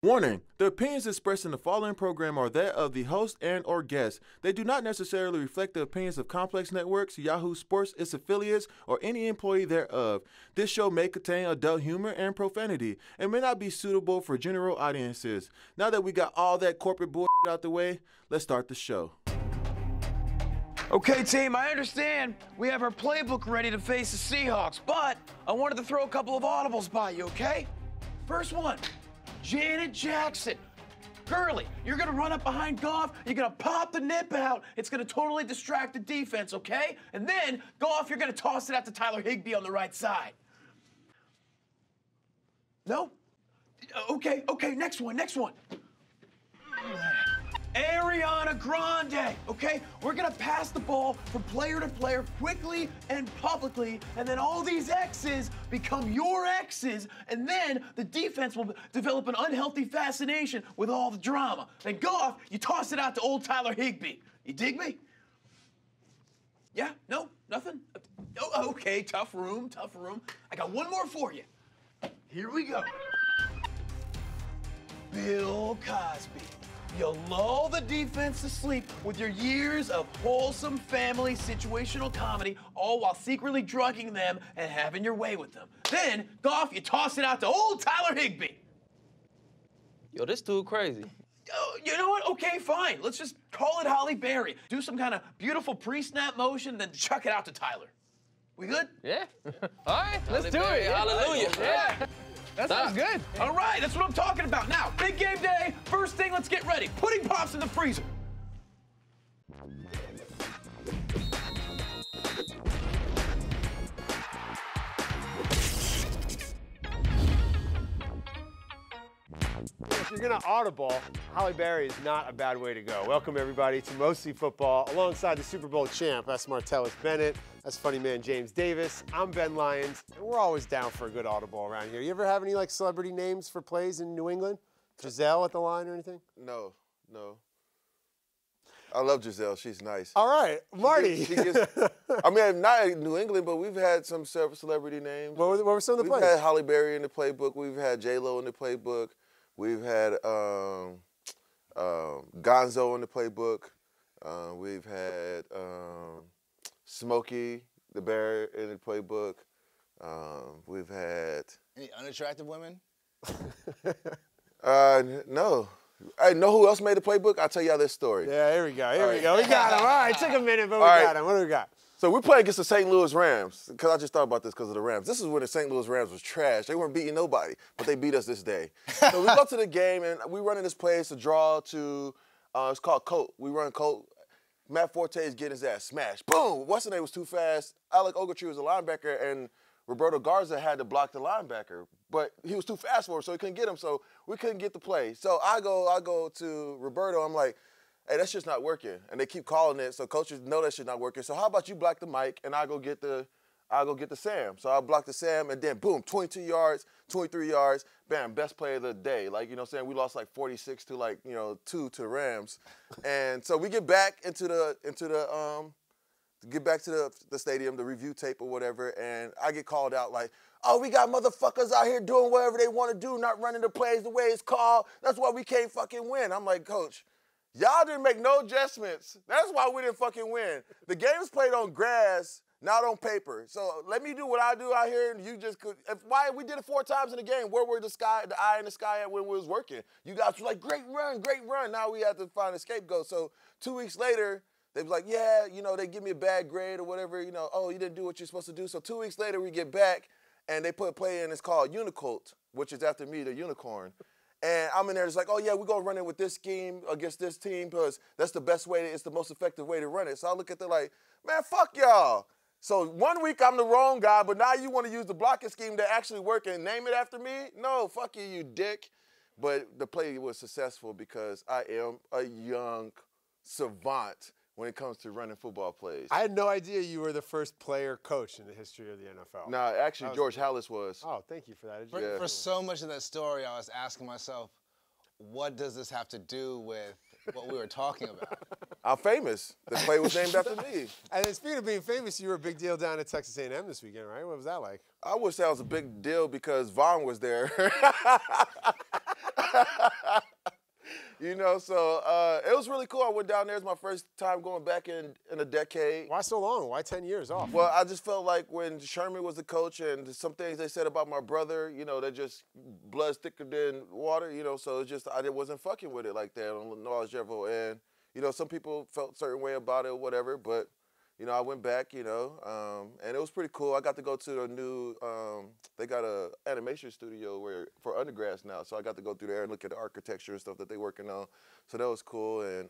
Warning: the opinions expressed in the following program are that of the host and/or guest. They do not necessarily reflect the opinions of Complex Networks, Yahoo Sports, its affiliates, or any employee thereof. This show may contain adult humor and profanity and may not be suitable for general audiences. Now that we got all that corporate bullshit out the way, let's start the show. Okay, team, I understand we have our playbook ready to face the Seahawks, but I wanted to throw a couple of audibles by you, okay? First one. Janet Jackson. Gurley, you're gonna run up behind Goff, you're gonna pop the nip out, it's gonna totally distract the defense, okay? And then, Goff, you're gonna toss it out to Tyler Higbee on the right side. No? Okay, next one. Ariana Grande, okay? We're gonna pass the ball from player to player quickly and publicly, and then all these X's become your X's, and then the defense will develop an unhealthy fascination with all the drama. Then Goff, you toss it out to old Tyler Higbee. You dig me? Yeah? No? Nothing? Oh, okay, tough room. I got one more for you. Here we go. Bill Cosby. You lull the defense to sleep with your years of wholesome family situational comedy, all while secretly drugging them and having your way with them. Then, Goff, you toss it out to old Tyler Higbee. Yo, this dude crazy. Oh, you know what? Okay, fine. Let's just call it Holly Berry. Do some kind of beautiful pre-snap motion, then chuck it out to Tyler. We good? Yeah. All right, let's do it. Hallelujah. Yeah. That sounds good. All right, that's what I'm talking about. Now, big game day. First thing, let's get ready. Pudding pops in the freezer. If you're gonna audible, Holly Berry is not a bad way to go. Welcome everybody to Mostly Football. Alongside the Super Bowl champ, that's Martellus Bennett. That's funny man James Davis. I'm Ben Lyons, and we're always down for a good audible around here. You ever have any like celebrity names for plays in New England? Giselle at the line or anything? No. I love Giselle. She's nice. All right, Marty. She gets, I mean, not in New England, but we've had some celebrity names. What were some of the plays? We've had Holly Berry in the playbook. We've had J-Lo in the playbook. We've had Gonzo in the playbook. We've had Smokey the Bear in the playbook. We've had... Any unattractive women? No. Hey, know who else made the playbook? I'll tell y'all this story. Yeah, here we go. We got him. All right, took a minute, but we got him. What do we got? So we're playing against the St. Louis Rams, because I just thought about this because of the Rams. This is when the St. Louis Rams was trash. They weren't beating nobody, but they beat us this day. So we go to the game, and we run in this play. It's a draw to, it's called Colt. We run Colt. Matt Forte is getting his ass smashed. Boom! What's-his-name was too fast. Alec Ogletree was a linebacker, and Roberto Garza had to block the linebacker. But he was too fast for him, so he couldn't get him, so we couldn't get the play. So I go to Roberto. I'm like, hey, that shit's not working. And they keep calling it, so coaches know that shit's not working. So how about you block the mic, and I'll go get the Sam. So I block the Sam, and then boom, 22 yards, 23 yards, bam, best play of the day. Like, you know what I'm saying? We lost like 46 to like, 2 to the Rams. And so we get back into the stadium, the review tape or whatever, and I get called out like, oh, we got motherfuckers out here doing whatever they want to do, not running the plays the way it's called. That's why we can't fucking win. I'm like, Coach, y'all didn't make no adjustments. That's why we didn't fucking win. The game is played on grass, not on paper. So let me do what I do out here, and you just could. Why we did it 4 times in the game? Where were the eye in the sky at when we was working? You guys were like, great run. Now we have to find a scapegoat. So 2 weeks later, they was like, yeah, they give me a bad grade or whatever. Oh, you didn't do what you're supposed to do. So 2 weeks later, we get back, and they put a play in. It's called Unicult, which is after me, the unicorn. And I'm in there just like, oh, yeah, we're going to run it with this scheme against this team because that's the best way, it's the most effective way to run it. So I look at them like, man, fuck y'all. So 1 week I'm the wrong guy, but now you want to use the blocking scheme that actually work and name it after me? No, fuck you, you dick. But the play was successful because I am a young savant when it comes to running football plays. I had no idea you were the first player coach in the history of the NFL. No, actually, George Hallis was. Oh, thank you for that. For so much of that story, I was asking myself, what does this have to do with what we were talking about? I'm famous. The play was named after me. And then speaking of being famous, you were a big deal down at Texas A&M this weekend, right? What was that like? I would say I was a big deal because Vaughn was there. You know, so it was really cool. I went down there. It's my first time going back in a decade. Why so long? Why 10 years off? Well, I just felt like when Sherman was the coach and some things they said about my brother, you know, they're just blood's thicker than water, you know, so it's just I wasn't fucking with it like that on knowledge level. And, you know, some people felt a certain way about it or whatever, but, you know, I went back, you know, and it was pretty cool. I got to go to a new, they got a animation studio for undergrads now, so I got to go through there and look at the architecture and stuff that they're working on. So that was cool. And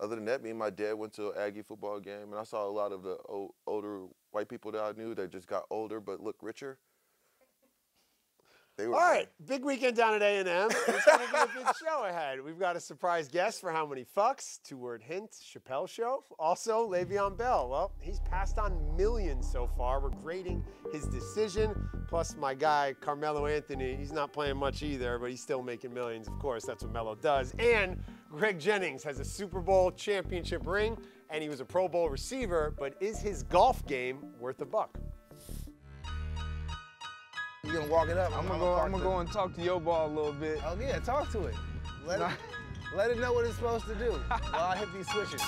other than that, me and my dad went to an Aggie football game, and I saw a lot of the older white people that I knew that just got older but looked richer. All right, big weekend down at A&M. It's going to be a big show ahead. We've got a surprise guest for How Many Fucks, two-word hint, Chappelle Show. Also, Le'Veon Bell. Well, he's passed on millions so far. We're grading his decision. Plus, my guy, Carmelo Anthony, he's not playing much either, but he's still making millions. Of course, that's what Melo does. And Greg Jennings has a Super Bowl championship ring, and he was a Pro Bowl receiver, but is his golf game worth a buck? You gonna walk it up? I'm gonna go and talk to your ball a little bit. Oh yeah, talk to it. Let it know what it's supposed to do while I hit these switches.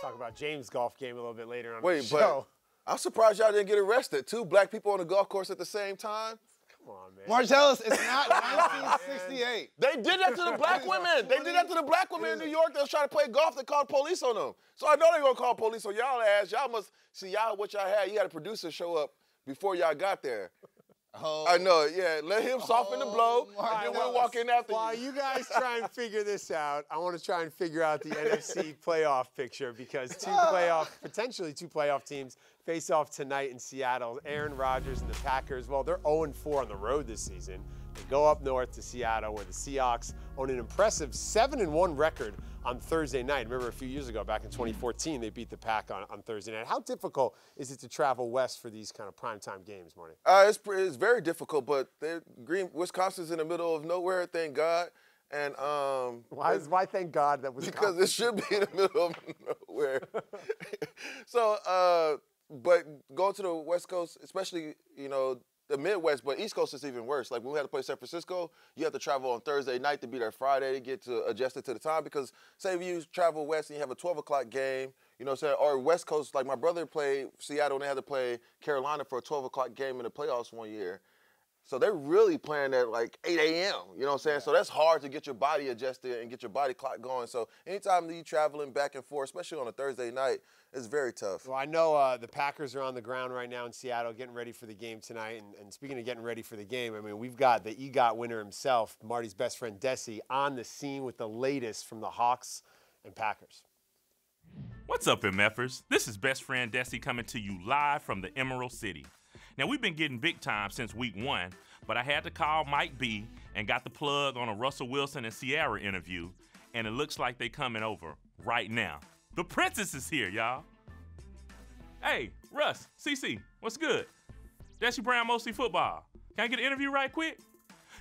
Talk about James' golf game a little bit later on the Wait, show. but I'm surprised y'all didn't get arrested. 2 black people on the golf course at the same time. Come on, man. Martellus, it's not 1968. They did that to the black women. They did that to the black women in New York that was trying to play golf. They called police on them. So I know they're going to call police on y'all ass. Y'all must see what y'all had. You had a producer show up before y'all got there. Oh. I know, yeah. Let him soften the blow, and then we'll walk in after While you. you guys try and figure this out, I want to try and figure out the NFC playoff picture because potentially two playoff teams face off tonight in Seattle. Aaron Rodgers and the Packers, well, they're 0-4 on the road this season. They go up north to Seattle where the Seahawks own an impressive 7-1 record on Thursday night. Remember a few years ago, back in 2014, they beat the Pack on Thursday night. How difficult is it to travel west for these kind of primetime games, Marty? It's very difficult, but Wisconsin's in the middle of nowhere, thank God. And why thank God that was because it should be in the middle of nowhere. So, but going to the West Coast, especially, you know, the Midwest, but East Coast is even worse. Like when we had to play San Francisco, you have to travel on Thursday night to be there Friday to get to adjusted to the time. Because say if you travel west and you have a 12 o'clock game, you know what I'm saying, or West Coast, like my brother played Seattle and they had to play Carolina for a 12 o'clock game in the playoffs one year. So they're really playing at like 8 a.m., you know what I'm saying? Yeah. So that's hard to get your body adjusted and get your body clock going. So anytime that you're traveling back and forth, especially on a Thursday night, it's very tough. Well, I know the Packers are on the ground right now in Seattle getting ready for the game tonight. And speaking of getting ready for the game, I mean, we've got the EGOT winner himself, Marty's best friend, Desi, on the scene with the latest from the Hawks and Packers. What's up, MFers? This is best friend Desi coming to you live from the Emerald City. Now, we've been getting big time since week 1, but I had to call Mike B and got the plug on a Russell Wilson and Ciara interview, and it looks like they coming over right now. The princess is here, y'all. Hey, Russ, CC, what's good? Desi Brown, mostly football. Can I get an interview right quick?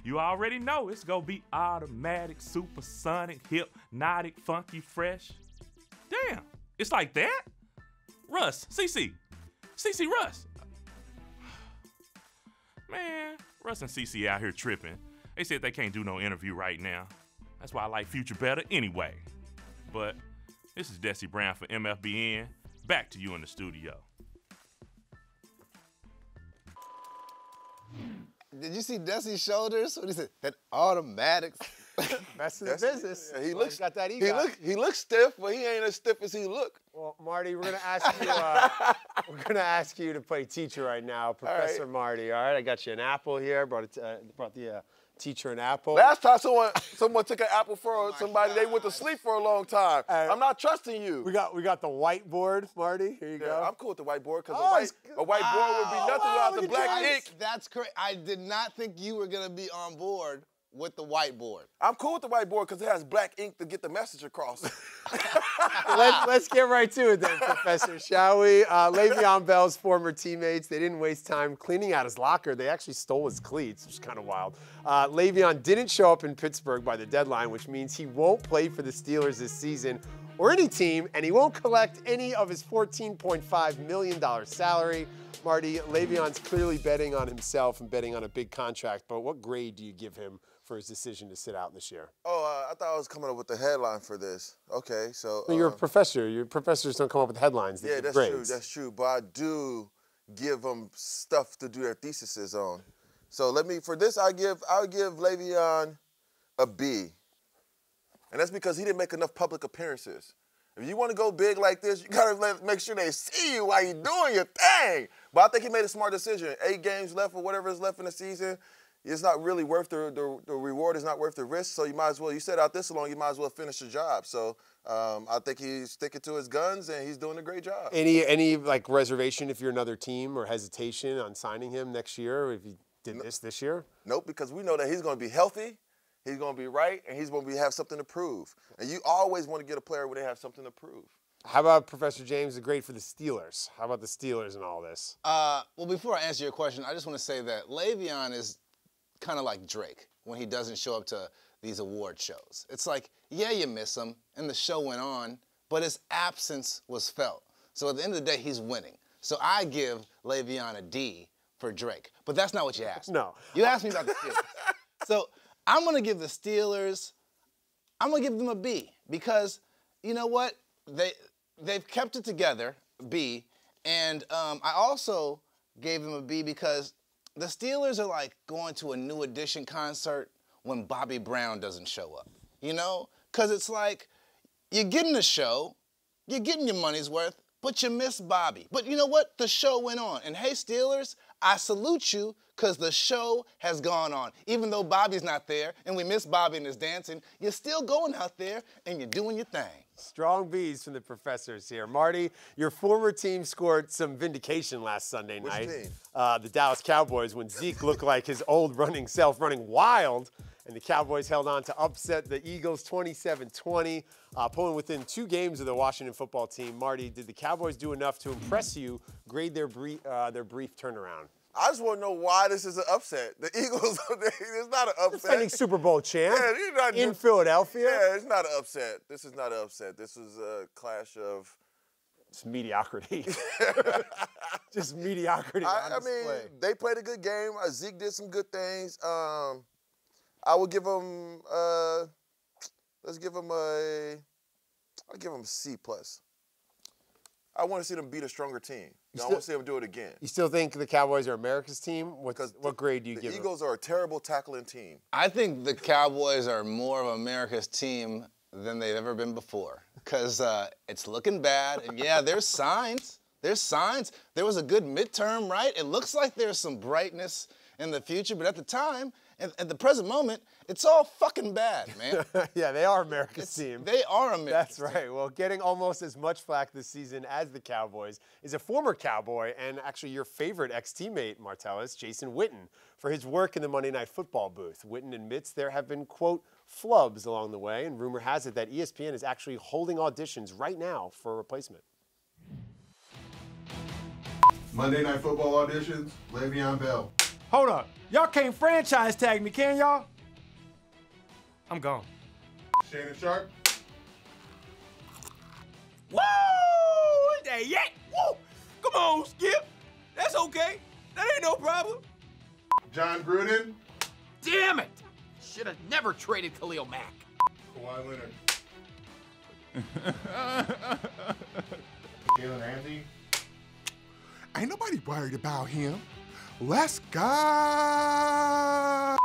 You already know it's gonna be automatic, supersonic, hypnotic, funky, fresh. Damn, it's like that? Russ, CC, Russ. Man, Russ and CC out here tripping. They said they can't do no interview right now. That's why I like Future better anyway. But this is Desi Brown for MFBN. Back to you in the studio. Did you see Desi's shoulders? What he said? That automatic. Best in the business. Yeah, he looks got that ego. He looks stiff, but he ain't as stiff as he look. Well, Marty, we're gonna ask you to play teacher right now, Professor Marty. All right, I got you an apple here. Brought the teacher an apple. Last time someone took an apple for somebody, they went to sleep for a long time. I'm not trusting you. We got the whiteboard, Marty. Here you go. I'm cool with the whiteboard because a whiteboard would be nothing without the black ink. That's correct. I did not think you were gonna be on board with the whiteboard. I'm cool with the whiteboard because it has black ink to get the message across. Let's get right to it then, Professor, shall we? Le'Veon Bell's former teammates, they didn't waste time cleaning out his locker. They actually stole his cleats, which is kind of wild. Le'Veon didn't show up in Pittsburgh by the deadline, which means he won't play for the Steelers this season. or any team, and he won't collect any of his $14.5 million salary. Marty, Le'Veon's clearly betting on himself and betting on a big contract, but what grade do you give him for his decision to sit out this year? Oh, I thought I was coming up with the headline for this. Okay, so. Well, you're a professor. Your professors don't come up with headlines. Yeah, that's true. That's true. But I do give them stuff to do their theses on. So for this, I'll give Le'Veon a B. And that's because he didn't make enough public appearances. If you want to go big like this, you got to make sure they see you while you're doing your thing. But I think he made a smart decision. 8 games left or whatever is left in the season. It's not really worth the reward is not worth the risk. So you might as well, you set out this long, you might as well finish the job. So I think he's sticking to his guns and he's doing a great job. Any like reservation if you're another team or hesitation on signing him next year if he did this year? Nope, because we know that he's going to be healthy. He's going to be right, and he's going to have something to prove. And you always want to get a player where they have something to prove. How about Professor James, the grade for the Steelers? How about the Steelers and all this? Well, before I answer your question, I just want to say that Le'Veon is kind of like Drake when he doesn't show up to these award shows. It's like, yeah, you miss him, and the show went on, but his absence was felt. So at the end of the day, he's winning. So I give Le'Veon a D for Drake. But that's not what you asked. No. You asked me about the Steelers. So I'm going to give the Steelers, I'm going to give them a B because, you know what? They've kept it together, B, and I also gave them a B because the Steelers are like going to a New Edition concert when Bobby Brown doesn't show up, you know? Because it's like you're getting a show, you're getting your money's worth, but you miss Bobby. But you know what? The show went on. And hey, Steelers, I salute you because the show has gone on. Even though Bobby's not there and we miss Bobby and his dancing, you're still going out there and you're doing your thing. Strong B's from the professors here. Marty, your former team scored some vindication last Sunday night. Which team? The Dallas Cowboys, when Zeke looked like his old running self, running wild, and the Cowboys held on to upset the Eagles 27-20, pulling within 2 games of the Washington football team. Marty, did the Cowboys do enough to impress you, grade their brief turnaround? I just want to know why this is an upset. The Eagles, it's not an upset. Defending Super Bowl champ in Philadelphia. Yeah, it's not an upset. This is not an upset. This is a clash of... It's mediocrity. Just mediocrity on display. I mean, they played a good game. Zeke did some good things. I would give them, I'll give them a C+. I want to see them beat a stronger team. I want to see them do it again. You still think the Cowboys are America's team? What grade do you give them? The Eagles are a terrible tackling team. I think the Cowboys are more of America's team than they've ever been before because it's looking bad. And, yeah, there's signs. There's signs. There was a good midterm, right? It looks like there's some brightness in the future, but at the time, at the present moment, it's all fucking bad, man. Yeah, they are America's team. They are America's team. That's right. Well, getting almost as much flack this season as the Cowboys is a former Cowboy and actually your favorite ex-teammate, Martellus, Jason Witten, for his work in the Monday Night Football booth. Witten admits there have been, quote, flubs along the way, and rumor has it that ESPN is actually holding auditions right now for a replacement. Monday Night Football auditions, Le'Veon Bell. Hold up. Y'all can't franchise tag me, can y'all? I'm gone. Shannon Sharp. Woo! Is that yet? Woo! Come on, Skip. That's okay. That ain't no problem. John Gruden. Damn it! Should have never traded Khalil Mack. Kawhi Leonard. Jalen Ramsey. Ain't nobody worried about him. Let's go.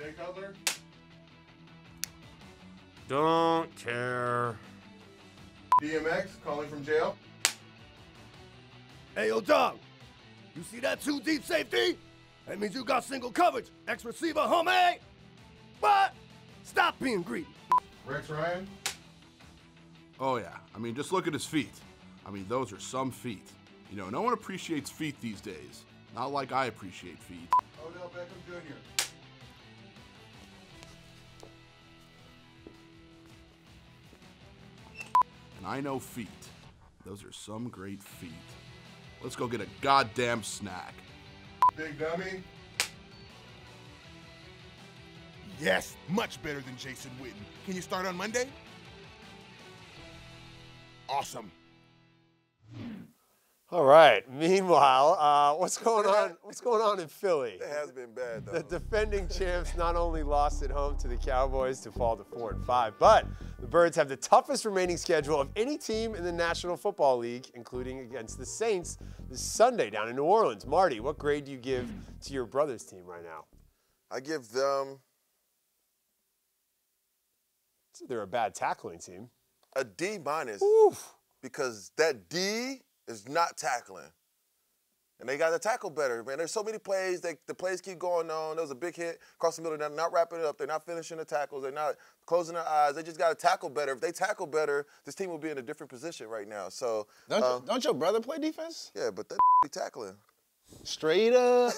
Jay Cutler. Don't care. DMX calling from jail. Hey, yo, dog. You see that 2 deep safety? That means you got single coverage. X receiver, homie. But stop being greedy. Rex Ryan. Oh, yeah. I mean, just look at his feet. I mean, those are some feet. You know, no one appreciates feet these days. Not like I appreciate feet. Odell Beckham Jr. And I know feet. Those are some great feet. Let's go get a goddamn snack. Big Dummy. Yes, much better than Jason Witten. Can you start on Monday? awesome. All right. Meanwhile, what's going on? What's going on in Philly? It has been bad though. The defending champs not only lost at home to the Cowboys to fall to 4-5, but the Birds have the toughest remaining schedule of any team in the National Football League, including against the Saints this Sunday down in New Orleans. Marty, what grade do you give to your brother's team right now? I give them. So they're a bad tackling team. A D-. Oof. Because that D is not tackling. And they got to tackle better, man. There's so many plays. The plays keep going on. There was a big hit across the middle. They're not wrapping it up. They're not finishing the tackles. They're not closing their eyes. They just got to tackle better. If they tackle better, this team will be in a different position right now. So Don't your brother play defense? Yeah, but that be tackling. Straight up.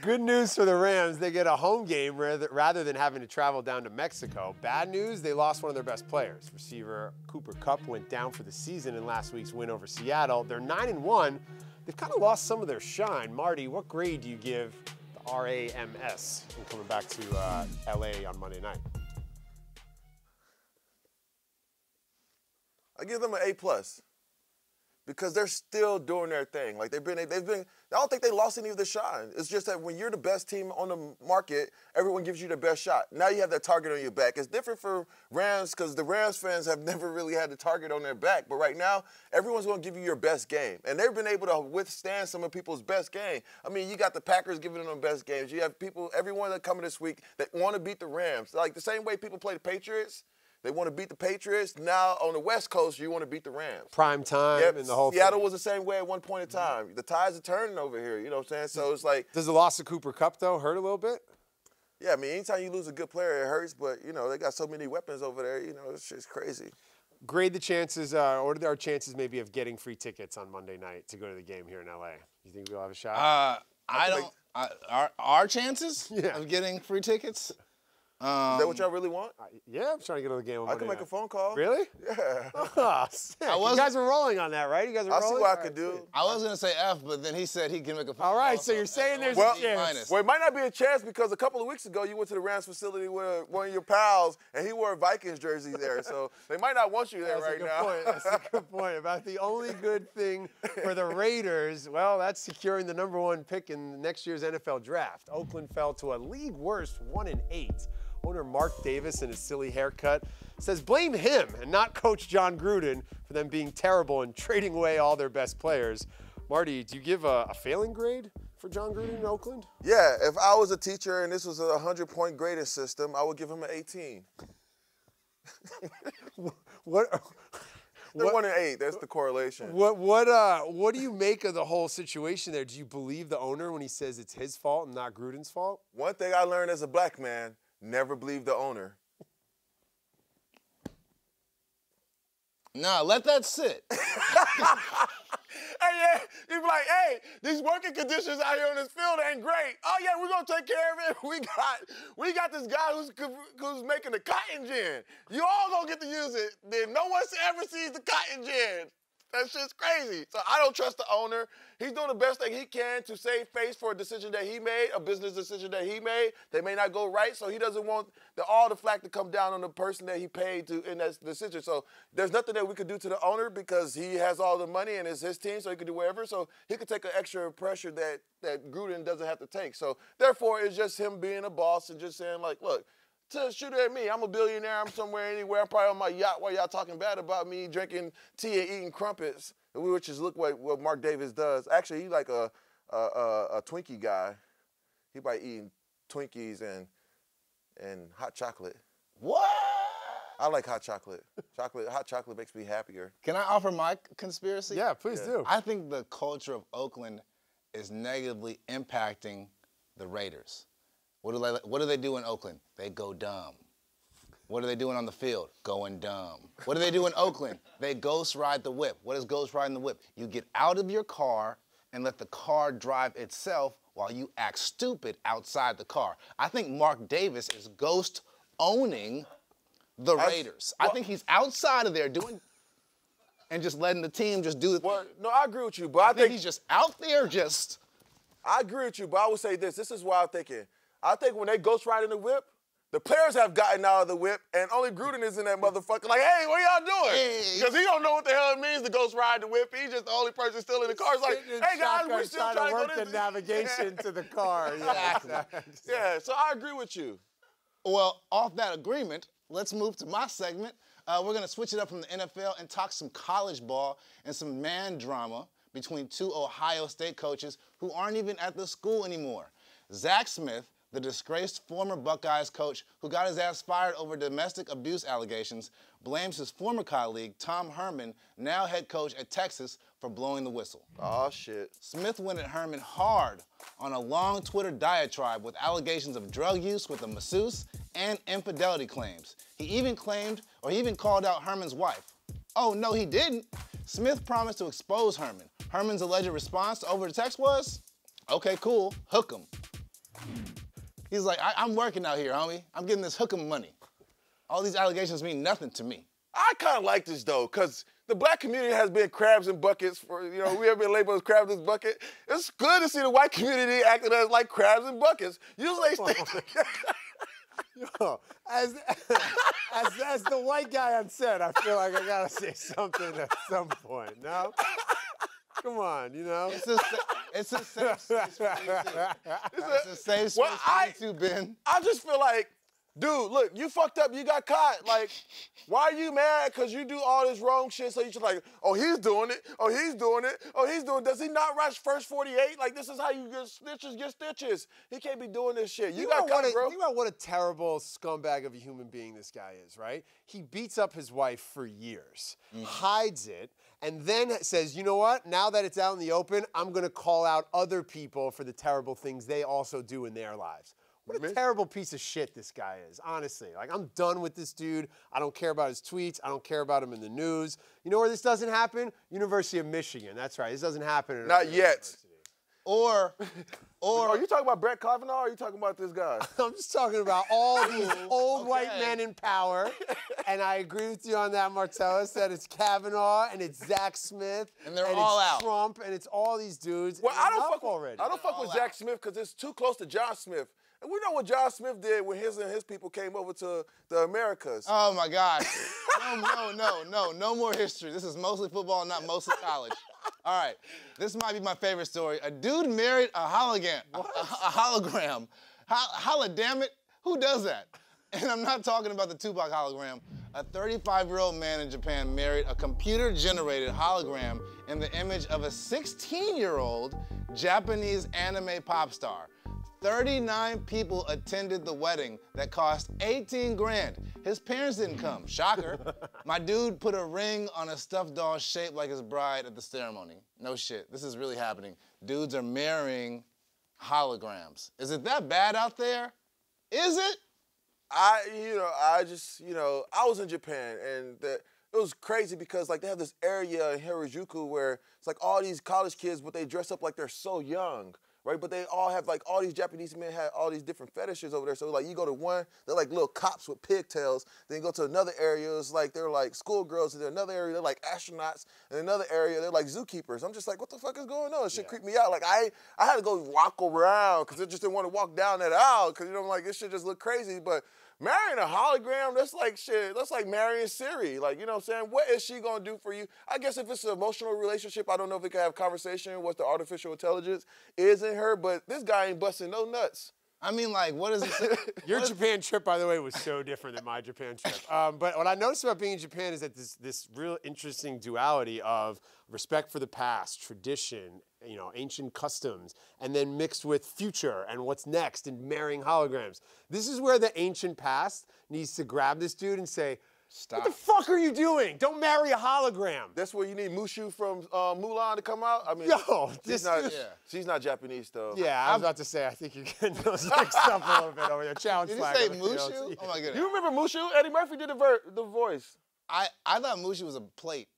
Good news for the Rams. They get a home game rather than having to travel down to Mexico. Bad news, they lost one of their best players. Receiver Cooper Kupp went down for the season in last week's win over Seattle. They're 9-1. They've kind of lost some of their shine. Marty, what grade do you give the RAMS in coming back to LA on Monday night? I give them an A+. Because they're still doing their thing. Like they've been. I don't think they lost any of the shine. It's just that when you're the best team on the market, everyone gives you the best shot. Now you have that target on your back. It's different for Rams because the Rams fans have never really had the target on their back. But right now, everyone's going to give you your best game, and they've been able to withstand some of people's best game. I mean, you got the Packers giving them the best games. You have people, everyone that coming this week that want to beat the Rams. Like the same way people play the Patriots. They want to beat the Patriots. Now, on the West Coast, you want to beat the Rams. Prime time and the whole Seattle thing. was the same way at one point in time. The tides are turning over here, you know what I'm saying? So it's like... Does the loss of Cooper Kupp, though, hurt a little bit? Yeah, I mean, anytime you lose a good player, it hurts. But, you know, they got so many weapons over there, you know, it's just crazy. Grade the chances, or are our chances maybe of getting free tickets on Monday night to go to the game here in L.A.? You think we'll have a shot? Our chances of getting free tickets? Is that what y'all really want? Yeah, I'm trying to get to the game on Monday I can make night. a phone call. Really? Yeah. Oh, sick. You guys are rolling on that, right? You guys are rolling? I'll see what I can do. I was going to say F, but then he said he can make a phone call. All right, so you're saying there's a chance. Well, it might not be a chance because a couple of weeks ago you went to the Rams facility with one of your pals and he wore a Vikings jersey there. So they might not want you there right now. That's a good point. About the only good thing for the Raiders, well, that's securing the #1 pick in next year's NFL draft. Oakland fell to a league worst 1-8. Owner Mark Davis and his silly haircut says blame him and not Coach John Gruden for them being terrible and trading away all their best players. Marty, do you give a failing grade for John Gruden in Oakland? Yeah, if I was a teacher and this was a 100-point grading system, I would give him an 18. What? They're 1-8. That's the correlation. What do you make of the whole situation there? Do you believe the owner when he says it's his fault and not Gruden's fault? One thing I learned as a black man, never believe the owner. Nah, let that sit. Hey, yeah, you be like, hey, these working conditions out here on this field ain't great. Oh yeah, we're gonna take care of it. We got this guy who's making the cotton gin. You all gonna get to use it. Then no one ever sees the cotton gin. That shit's crazy. So I don't trust the owner. He's doing the best thing he can to save face for a decision that he made, a business decision that he made. They may not go right, so he doesn't want all the flack to come down on the person that he paid to in that decision. So there's nothing that we could do to the owner because he has all the money and it's his team, so he can do whatever. So he could take an extra pressure that Gruden doesn't have to take. So therefore, it's just him being a boss and just saying like, look, to shoot at me. I'm a billionaire. I'm somewhere, anywhere. I'm probably on my yacht while y'all talking bad about me drinking tea and eating crumpets, which is look like what Mark Davis does. Actually, he's like a Twinkie guy. He by eating Twinkies and hot chocolate. What? I like hot chocolate. Hot chocolate makes me happier. Can I offer my conspiracy? Yeah, please do. I think the culture of Oakland is negatively impacting the Raiders. What do they do in Oakland? They go dumb. What are they doing on the field? Going dumb. What do they do in Oakland? They ghost ride the whip. What is ghost riding the whip? You get out of your car and let the car drive itself while you act stupid outside the car. I think Mark Davis is ghost owning the Raiders. I think he's outside of there doing and just letting the team just do it. Well, no, I agree with you, but I think he's just out there just. I agree with you, but I would say this. This is why I'm thinking. I think when they ghost ride in the whip, The players have gotten out of the whip, and only Gruden is in that motherfucker like, hey, what y'all doing? Because he don't know what the hell it means to ghost ride the whip. He's just the only person still in the car. It's like, hey, guys, we're still trying to work the navigation to the car. Yeah, so I agree with you. Well, off that agreement, let's move to my segment. We're going to switch it up from the NFL and talk some college ball and some man drama between two Ohio State coaches who aren't even at the school anymore. Zach Smith, the disgraced former Buckeyes coach who got his ass fired over domestic abuse allegations, blames his former colleague, Tom Herman, now head coach at Texas, for blowing the whistle. Oh, shit. Smith went at Herman hard on a long Twitter diatribe with allegations of drug use with a masseuse and infidelity claims. He even called out Herman's wife. Oh, no, he didn't. Smith promised to expose Herman. Herman's alleged response over the text was, okay, cool, hook him. He's like, I'm working out here, homie. I'm getting this hook 'em money. All these allegations mean nothing to me. I kind of like this, though, because the black community has been crabs in buckets for, we have been labeled as crabs in bucket. It's good to see the white community acting as like crabs in buckets. Usually they stay together. Yo, as the white guy on set, I feel like I gotta say something at some point, no? Come on, It's a safe space for you too. It's a safe space for you too, Ben. I just feel like, dude, look, you fucked up, you got caught. Like, why are you mad? Because you do all this wrong shit, so you're just like, oh, he's doing it. Oh, he's doing it. Oh, he's doing it. Does he not rush first 48? Like, this is how you get stitches. He can't be doing this shit. You got caught, bro. Think about what a terrible scumbag of a human being this guy is, right? He beats up his wife for years, hides it, and then says, you know what? Now that it's out in the open, I'm going to call out other people for the terrible things they also do in their lives. What a terrible piece of shit this guy is, honestly. Like, I'm done with this dude. I don't care about his tweets. I don't care about him in the news. You know where this doesn't happen? University of Michigan. That's right. This doesn't happen. Not yet. Or are you talking about Brett Kavanaugh or are you talking about this guy? I'm just talking about all these old white men in power. And I agree with you on that, Martellus, that it's Kavanaugh and it's Zach Smith. And they're all it's out. Trump and it's all these dudes. Well, I don't fuck with out. Zach Smith because it's too close to John Smith. And we know what John Smith did when his people came over to the Americas. Oh, my gosh. No more history. This is mostly football, not mostly college. All right, this might be my favorite story. A dude married a hologram. A hologram. Damn it, who does that? And I'm not talking about the Tupac hologram. A 35-year-old man in Japan married a computer-generated hologram in the image of a 16-year-old Japanese anime pop star. 39 people attended the wedding that cost 18 grand. His parents didn't come, shocker. My dude put a ring on a stuffed doll shaped like his bride at the ceremony. No shit, this is really happening. Dudes are marrying holograms. Is it that bad out there? Is it? I was in Japan and it was crazy because like they have this area in Harajuku where it's like all these college kids, but they dress up like they're so young. Right, but they all have, like, all these Japanese men have all these different fetishes over there. So, like, you go to one, they're like little cops with pigtails. Then you go to another area, it's like they're like schoolgirls. And then another area, they're like astronauts. And another area, they're like zookeepers. I'm just like, what the fuck is going on? It shit creeped me out. Like, I had to go walk around because I just didn't want to walk down that aisle because, I'm like, this shit just look crazy. But marrying a hologram, that's like shit. That's like marrying Siri. Like, you know what I'm saying? What is she going to do for you? I guess if it's an emotional relationship, I don't know if it can have conversation, what the artificial intelligence is in her, but this guy ain't busting no nuts. I mean, like, what is it? Your Japan trip, by the way, was so different than my Japan trip. But what I noticed about being in Japan is that this real interesting duality of respect for the past, tradition, ancient customs, and then mixed with future and what's next and marrying holograms. This is where the ancient past needs to grab this dude and say, stop. What the fuck are you doing? Don't marry a hologram. That's where you need Mushu from Mulan to come out? I mean, she's not Japanese, though. Yeah, I was about to say, I think you're getting those mixed up a little bit over there. Challenge flag. Did you say Mushu? Oh, my goodness. You remember Mushu? Eddie Murphy did the voice. I thought Mushu was a plate.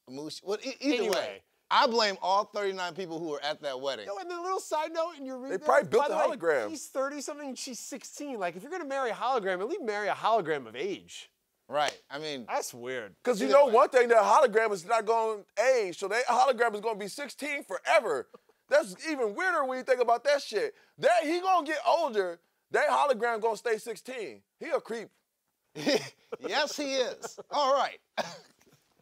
Well, either way. I blame all 39 people who were at that wedding. And a little side note in your read, they probably built a hologram. He's 30-something and she's 16. Like, if you're going to marry a hologram, at least marry a hologram of age. Right, I mean. That's weird. Because you know one thing, that hologram is not going to age, so that hologram is going to be 16 forever. That's even weirder when you think about that shit. He going to get older, That hologram gonna stay 16. He a creep. Yes, he is. All right.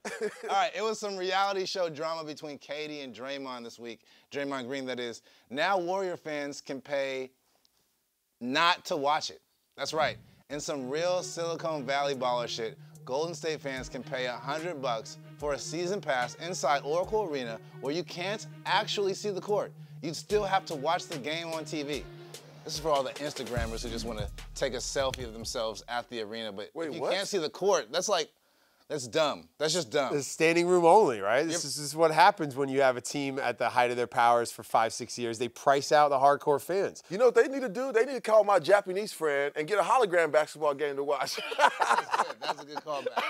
All right, it was some reality show drama between Katie and Draymond this week. Draymond Green, that is. Now Warrior fans can pay not to watch it. That's right. In some real Silicon Valley baller shit, Golden State fans can pay $100 for a season pass inside Oracle Arena where you can't actually see the court. You'd still have to watch the game on TV. This is for all the Instagrammers who just want to take a selfie of themselves at the arena, but if you can't see the court, that's dumb. That's just dumb. It's standing room only, right? This is what happens when you have a team at the height of their powers for 5-6 years. They price out the hardcore fans. You know what they need to do? They need to call my Japanese friend and get a hologram basketball game to watch. That's a good callback.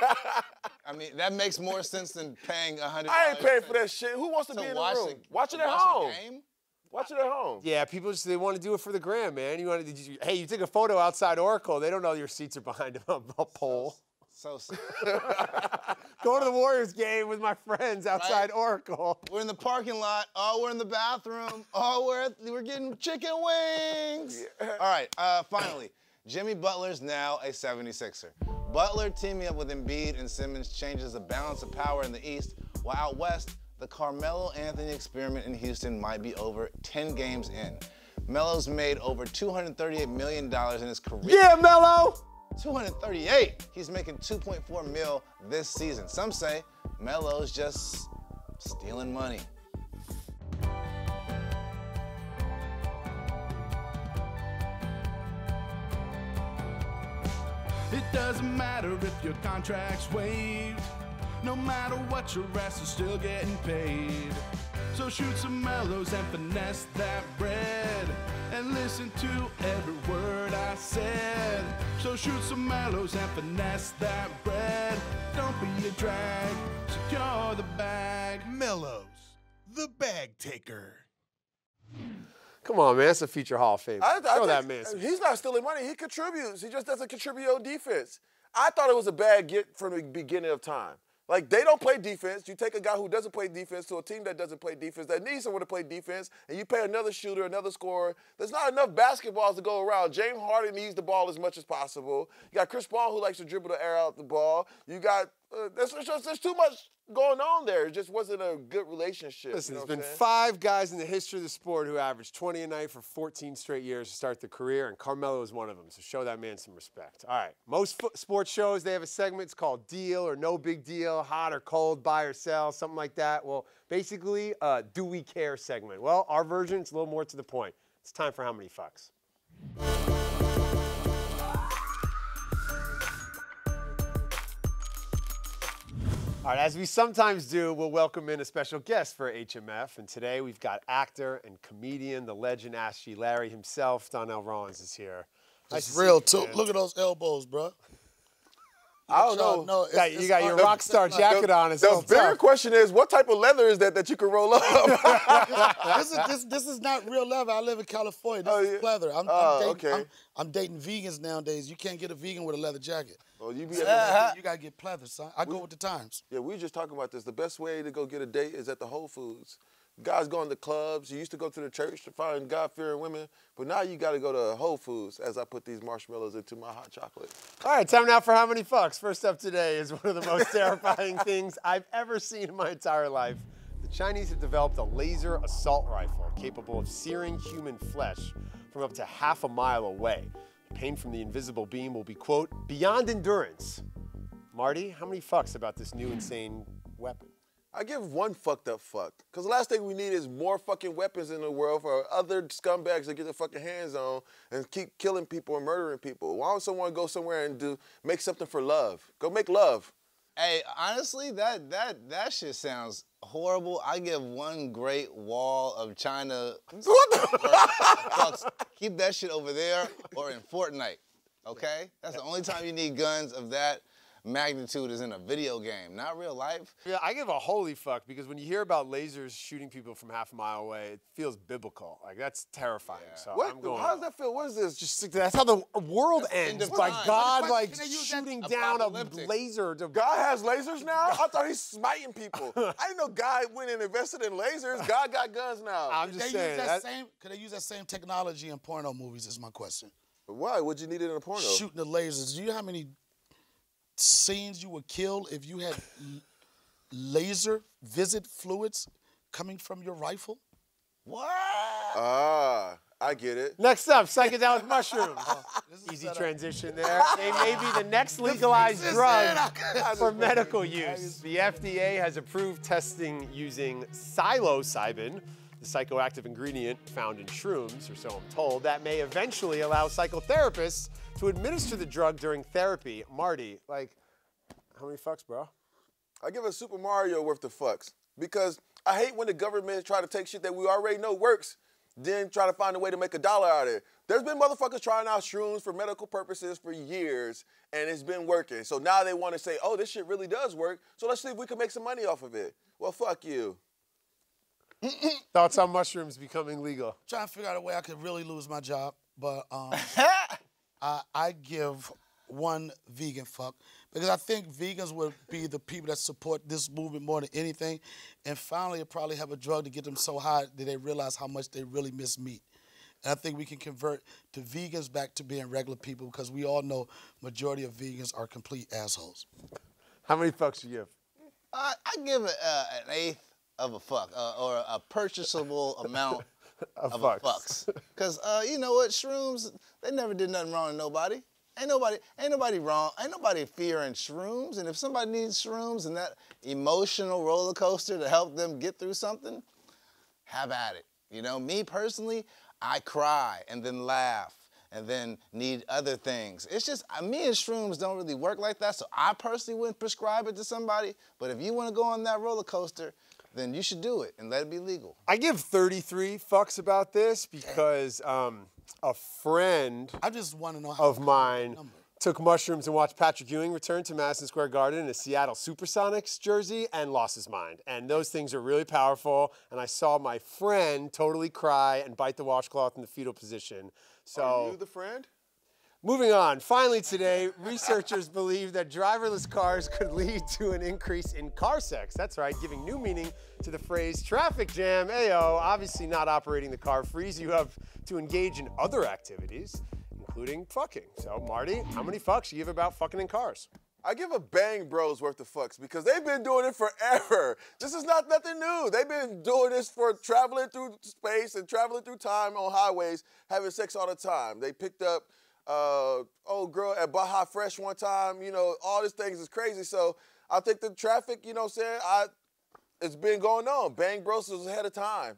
I mean, that makes more sense than paying $100. I ain't paying for that shit. Who wants to be in the room? Watch it at home. Watch it at home. Yeah, people they want to do it for the gram, man. Hey, you take a photo outside Oracle. They don't know your seats are behind a pole. So sad. Go to the Warriors game with my friends outside Oracle. We're in the parking lot. Oh, we're in the bathroom. Oh, we're getting chicken wings. Yeah. All right, finally, Jimmy Butler's now a 76er. Butler teaming up with Embiid and Simmons changes the balance of power in the East, while out West, the Carmelo Anthony experiment in Houston might be over 10 games in. Melo's made over $238 million in his career. Yeah, Melo! 238. He's making $2.4 million this season. Some say Melo's just stealing money. It doesn't matter if your contract's waived. No matter what, your ass is still getting paid. So shoot some mellows and finesse that bread. And listen to every word I said. So shoot some mellows and finesse that bread. Don't be a drag, secure the bag. Mellows, the bag taker. Come on, man. That's a future Hall of Fame. Show that man. He's not stealing money. He contributes. He just doesn't contribute on defense. I thought it was a bad get from the beginning of time. Like, they don't play defense. You take a guy who doesn't play defense to a team that doesn't play defense, that needs someone to play defense, and you pay another shooter, another scorer. There's not enough basketballs to go around. James Harden needs the ball as much as possible. You got Chris Paul who likes to dribble the air out the ball. You got, there's too much going on there. It just wasn't a good relationship. Listen, you know there's been 5 guys in the history of the sport who averaged 20 a night for 14 straight years to start their career, and Carmelo is one of them, so show that man some respect. All right, most sports shows, they have a segment, it's called Deal or No Big Deal, Hot or Cold, Buy or Sell, something like that. Well, basically, Do We Care segment. Well, our version, it's a little more to the point. It's time for How Many Fucks. All right, as we sometimes do, we'll welcome in a special guest for HMF, and today we've got actor and comedian, the legend Ask G. Larry himself, Donnell Rawlings is here. It's real, too. Look at those elbows, bro. I don't know. You got your rock star jacket on. The bigger question is, what type of leather is that you can roll up? this is not real leather. I live in California. This is leather. I'm dating vegans nowadays. You can't get a vegan with a leather jacket. Oh, you got to get pleather, son. I go with the times. Yeah, we were just talking about this. The best way to go get a date is at the Whole Foods. Guys going to clubs. You used to go to the church to find God-fearing women, but now you got to go to Whole Foods as I put these marshmallows into my hot chocolate. All right, time now for How Many Fucks. First up today is one of the most terrifying things I've ever seen in my entire life. The Chinese have developed a laser assault rifle capable of searing human flesh from up to half a mile away. The pain from the invisible beam will be, quote, beyond endurance. Marty, how many fucks about this new insane weapon? I give one fucked up fuck. Because the last thing we need is more fucking weapons in the world for other scumbags to get their fucking hands on and keep killing people and murdering people. Why don't someone go somewhere and make something for love? Go make love. Hey, honestly, that shit sounds horrible. I give one great wall of China. What the fuck? Keep that shit over there or in Fortnite, okay? That's the only time you need guns of that magnitude is in a video game, not real life. Yeah, I give a holy fuck because when you hear about lasers shooting people from half a mile away, it feels biblical. Like, that's terrifying. Yeah. So what? How does that feel? What is this? Just that's how the world ends. By God, like shooting down a laser. God has lasers now? I thought he's smiting people. I didn't know God went and invested in lasers. God got guns now. I'm just saying. Could they use that same technology in porno movies is my question. Why? Would you need it in a porno? Shooting the lasers. Do you know how many scenes you would kill if you had laser visit fluids coming from your rifle? What? Ah, I get it. Next up, psychedelic mushrooms. Easy transition there. They may be the next legalized drug for medical use. The FDA has approved testing using psilocybin, the psychoactive ingredient found in shrooms, or so I'm told, that may eventually allow psychotherapists to administer the drug during therapy. Marty, like, how many fucks, bro? I give a Super Mario worth of fucks because I hate when the government try to take shit that we already know works, then try to find a way to make $1 out of it. There's been motherfuckers trying out shrooms for medical purposes for years, and it's been working. So now they want to say, oh, this shit really does work, so let's see if we can make some money off of it. Well, fuck you. Thoughts on mushrooms becoming legal? Trying to figure out a way I could really lose my job, but I give one vegan fuck because I think vegans would be the people that support this movement more than anything, and finally probably have a drug to get them so high that they realize how much they really miss meat. And I think we can convert the vegans back to being regular people because we all know majority of vegans are complete assholes. How many fucks you give? I give it an eighth of a fuck, or a purchasable amount of fucks. Because you know what, shrooms, they never did nothing wrong to nobody. Ain't nobody wrong. Ain't nobody fearing shrooms. And if somebody needs shrooms and that emotional roller coaster to help them get through something, have at it. You know, me personally, I cry and then laugh and then need other things. It's just, me and shrooms don't really work like that, so I personally wouldn't prescribe it to somebody, but if you want to go on that roller coaster, then you should do it and let it be legal. I give 33 fucks about this because a friend of mine took mushrooms and watched Patrick Ewing return to Madison Square Garden in a Seattle Supersonics jersey and lost his mind. And those things are really powerful. And I saw my friend totally cry and bite the washcloth in the fetal position. So, are you the friend? Moving on. Finally today, researchers believe that driverless cars could lead to an increase in car sex. That's right, giving new meaning to the phrase traffic jam. Ayo, obviously not operating the car frees you up to engage in other activities, including fucking. So, Marty, how many fucks you give about fucking in cars? I give a Bang Bros worth of fucks because they've been doing it forever. This is not nothing new. They've been doing this for traveling through space and traveling through time on highways, having sex all the time. They picked up old girl at Baja Fresh one time. You know, all these things is crazy. So I think the traffic, you know what I'm saying, it's been going on. Bang Bros was ahead of time.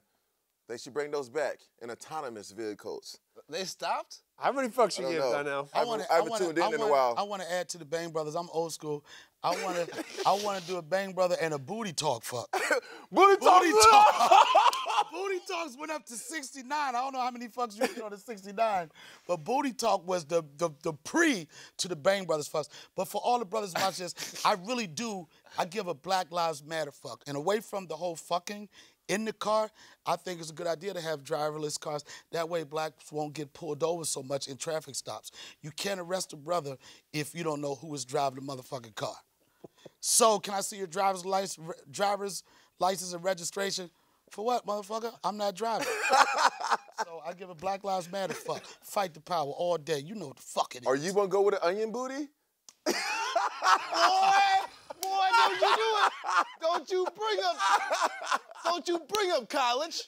They should bring those back in autonomous vehicles. They stopped? How many fucks you give, Donnell? I haven't tuned in a while. I want to add to the Bang Brothers. I'm old school. I want to do a Bang Brother and a booty talk fuck. Booty talk. Booty talks went up to 69. I don't know how many fucks you get on the 69, but booty talk was the pre to the Bang Brothers fucks. But for all the brothers watch this, I really do. I give a Black Lives Matter fuck, and away from the whole fucking in the car, I think it's a good idea to have driverless cars. That way blacks won't get pulled over so much in traffic stops. You can't arrest a brother if you don't know who is driving the motherfucking car. So can I see your driver's license and registration? For what, motherfucker? I'm not driving. So I give a Black Lives Matter fuck. Fight the power all day. You know what the fuck it is. Are you gonna go with an onion booty? Boy, don't you do it. Don't you bring up college.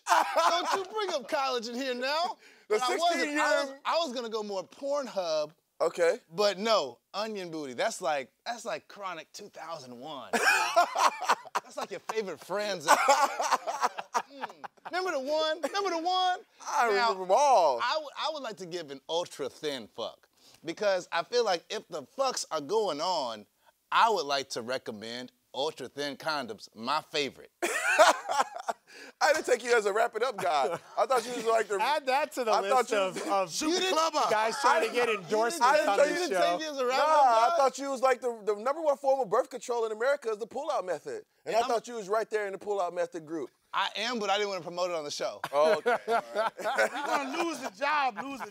Don't you bring up college in here now. I was gonna go more Pornhub. Okay. But no, onion booty. That's like Chronic 2001. That's like your favorite friends. Remember the one? I remember them all. I would like to give an ultra thin fuck because I feel like if the fucks are going on, I would like to recommend ultra thin condoms, my favorite. I didn't take you as a wrap it up guy. I thought you was like the... Add that to the list of guys trying to get endorsements on this show. I thought you was like the #1 form of birth control in America is the pull-out method. And I thought you was right there in the pull-out method group. I am, but I didn't want to promote it on the show. Oh, okay. You're gonna lose the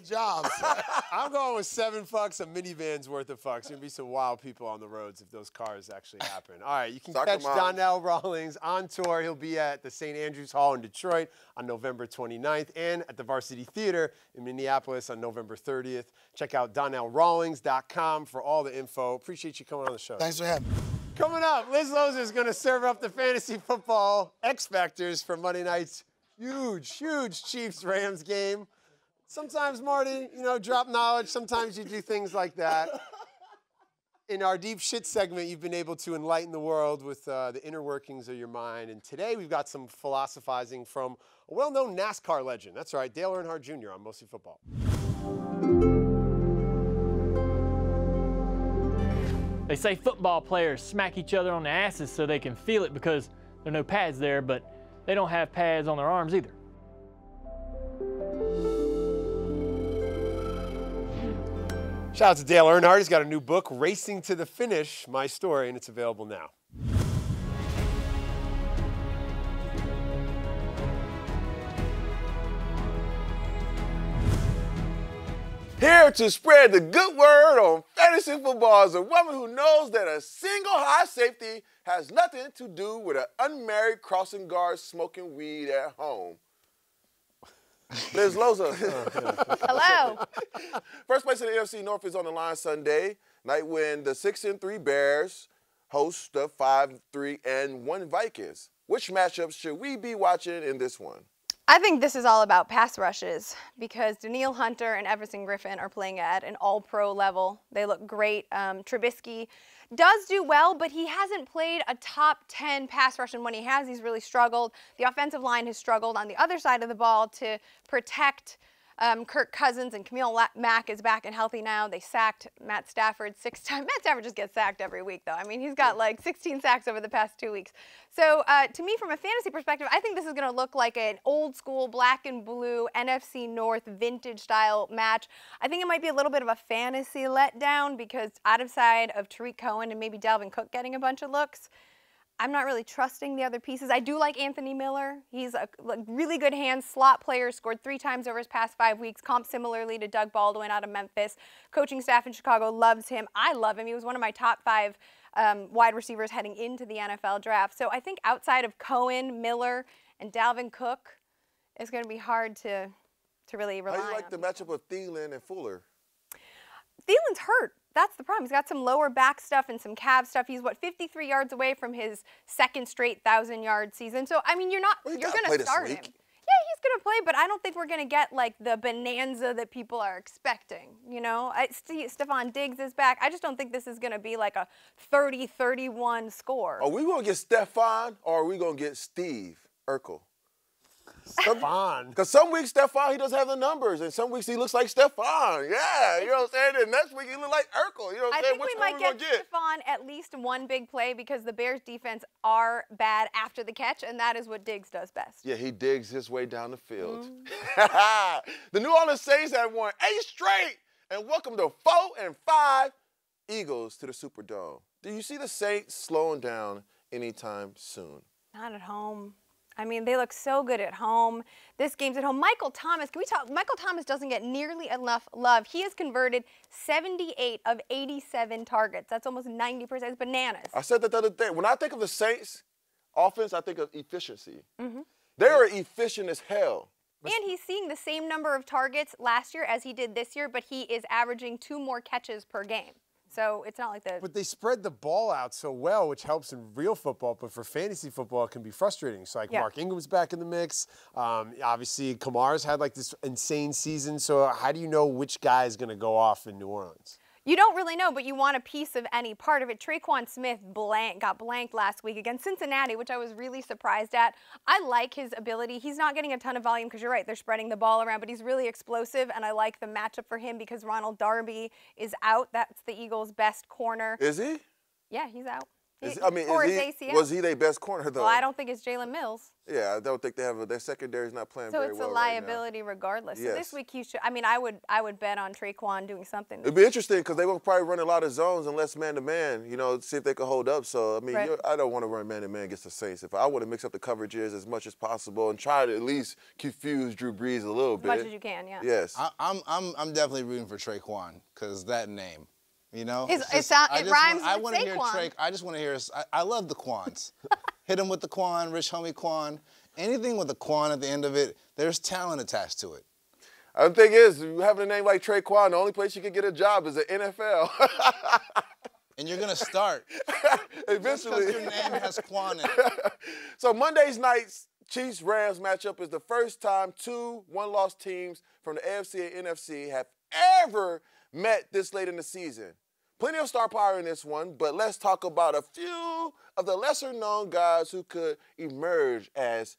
job, son. I'm going with $7, a minivan's worth of fucks. There's gonna be some wild people on the roads if those cars actually happen. All right, you can catch Donnell Rawlings on tour. He'll be at the St. Andrews Hall in Detroit on November 29th and at the Varsity Theater in Minneapolis on November 30th. Check out DonnellRawlings.com for all the info. Appreciate you coming on the show. Thanks for having me. Coming up, Liz Loza is going to serve up the fantasy football X Factors for Monday night's huge Chiefs-Rams game. Sometimes, Marty, you know, drop knowledge. Sometimes you do things like that. In our Deep Shit segment, you've been able to enlighten the world with the inner workings of your mind. And today we've got some philosophizing from a well-known NASCAR legend. That's right, Dale Earnhardt Jr. on Mostly Football. They say football players smack each other on the asses so they can feel it because there are no pads there, but they don't have pads on their arms either. Shout out to Dale Earnhardt. He's got a new book, Racing to the Finish, My Story, and it's available now. Here to spread the good word on fantasy football is a woman who knows that a single high safety has nothing to do with an unmarried crossing guard smoking weed at home. Liz Loza. Hello. First place in the NFC North is on the line Sunday night when the 6-3 Bears host the 5-3-1 Vikings. Which matchups should we be watching in this one? I think this is all about pass rushes because Danielle Hunter and Everson Griffin are playing at an all-pro level. They look great. Trubisky does do well, but he hasn't played a top 10 pass rush, and when he has, he's really struggled. The offensive line has struggled on the other side of the ball to protect Kirk Cousins, and Khalil Mack is back and healthy now. They sacked Matt Stafford 6 times. Matt Stafford just gets sacked every week, though. I mean, he's got like 16 sacks over the past 2 weeks. So to me, from a fantasy perspective, I think this is going to look like an old school black and blue NFC North vintage style match. I think it might be a little bit of a fantasy letdown because outside of Tariq Cohen and maybe Dalvin Cook getting a bunch of looks, I'm not really trusting the other pieces. I do like Anthony Miller. He's a really good hands slot player, scored 3 times over his past 5 weeks, comped similarly to Doug Baldwin out of Memphis. Coaching staff in Chicago loves him. I love him. He was one of my top 5 wide receivers heading into the NFL draft. So I think outside of Cohen, Miller, and Dalvin Cook, it's going to be hard to really rely on. How do you like the matchup of Thielen and Fuller? Thielen's hurt. That's the problem. He's got some lower back stuff and some calf stuff. He's, 53 yards away from his 2nd straight 1,000-yard season. So, I mean, you're going to start him. Yeah, he's going to play, but I don't think we're going to get, like, the bonanza that people are expecting, you know? Stephon Diggs is back. I just don't think this is going to be, like, a 30-31 score. Are we going to get Stephon or are we going to get Steve Urkel? Stephon. Because some weeks Stephon, he doesn't have the numbers, and some weeks he looks like Stephon. Yeah, you know what I'm saying? And next week he looks like Urkel. You know what I'm saying? I think we might get Stephon at least one big play because the Bears' defense are bad after the catch, and that is what Diggs does best. Yeah, he digs his way down the field. The New Orleans Saints have won 8 straight and welcome the 4-5 Eagles to the Superdome. Do you see the Saints slowing down anytime soon? Not at home. I mean, they look so good at home. This game's at home. Michael Thomas, can we talk? Michael Thomas doesn't get nearly enough love. He has converted 78 of 87 targets. That's almost 90%. It's bananas. I said that the other day. When I think of the Saints offense, I think of efficiency. They are efficient as hell. And he's seeing the same number of targets last year as he did this year, but he is averaging 2 more catches per game. So it's not like the... But they spread the ball out so well, which helps in real football, but for fantasy football, it can be frustrating. So, like, Mark Ingram's back in the mix. Obviously, Kamara's had, like, this insane season. So how do you know which guy is going to go off in New Orleans? You don't really know, but you want a piece of any part of it. Traquan Smith got blanked last week against Cincinnati, which I was really surprised at. I like his ability. He's not getting a ton of volume because you're right, they're spreading the ball around, but he's really explosive, and I like the matchup for him because Ronald Darby is out. That's the Eagles' best corner. Is he? Yeah, he's out. ACL. Was he their best corner though? Well, I don't think it's Jalen Mills. Yeah, I don't think they have their secondary's not playing So very it's well a liability regardless. Yes. So this week he should. I mean, I would bet on Traquan doing something. It'd be interesting because they will probably run a lot of zones and less man-to-man, you know, see if they can hold up. So, I mean, Right. I don't want to run man-to-man against the Saints. If I want to mix up the coverages as much as possible and try to at least confuse Drew Brees a little bit. As much as you can, yeah. Yes. I'm definitely rooting for Traquan because that name, you know. It rhymes I with want to hear Saquon. I just want to hear. I love the Quans. Hit him with the Quan, rich homie Quan. Anything with a Quan at the end of it, there's talent attached to it. The thing is, you having a name like Traquan, the only place you can get a job is the NFL. And you're gonna start. Eventually. Just 'cause your name has Quan in it. So Monday's night's Chiefs-Rams matchup is the first time two one-loss teams from the AFC and NFC have ever met this late in the season. Plenty of star power in this one, but let's talk about a few of the lesser-known guys who could emerge as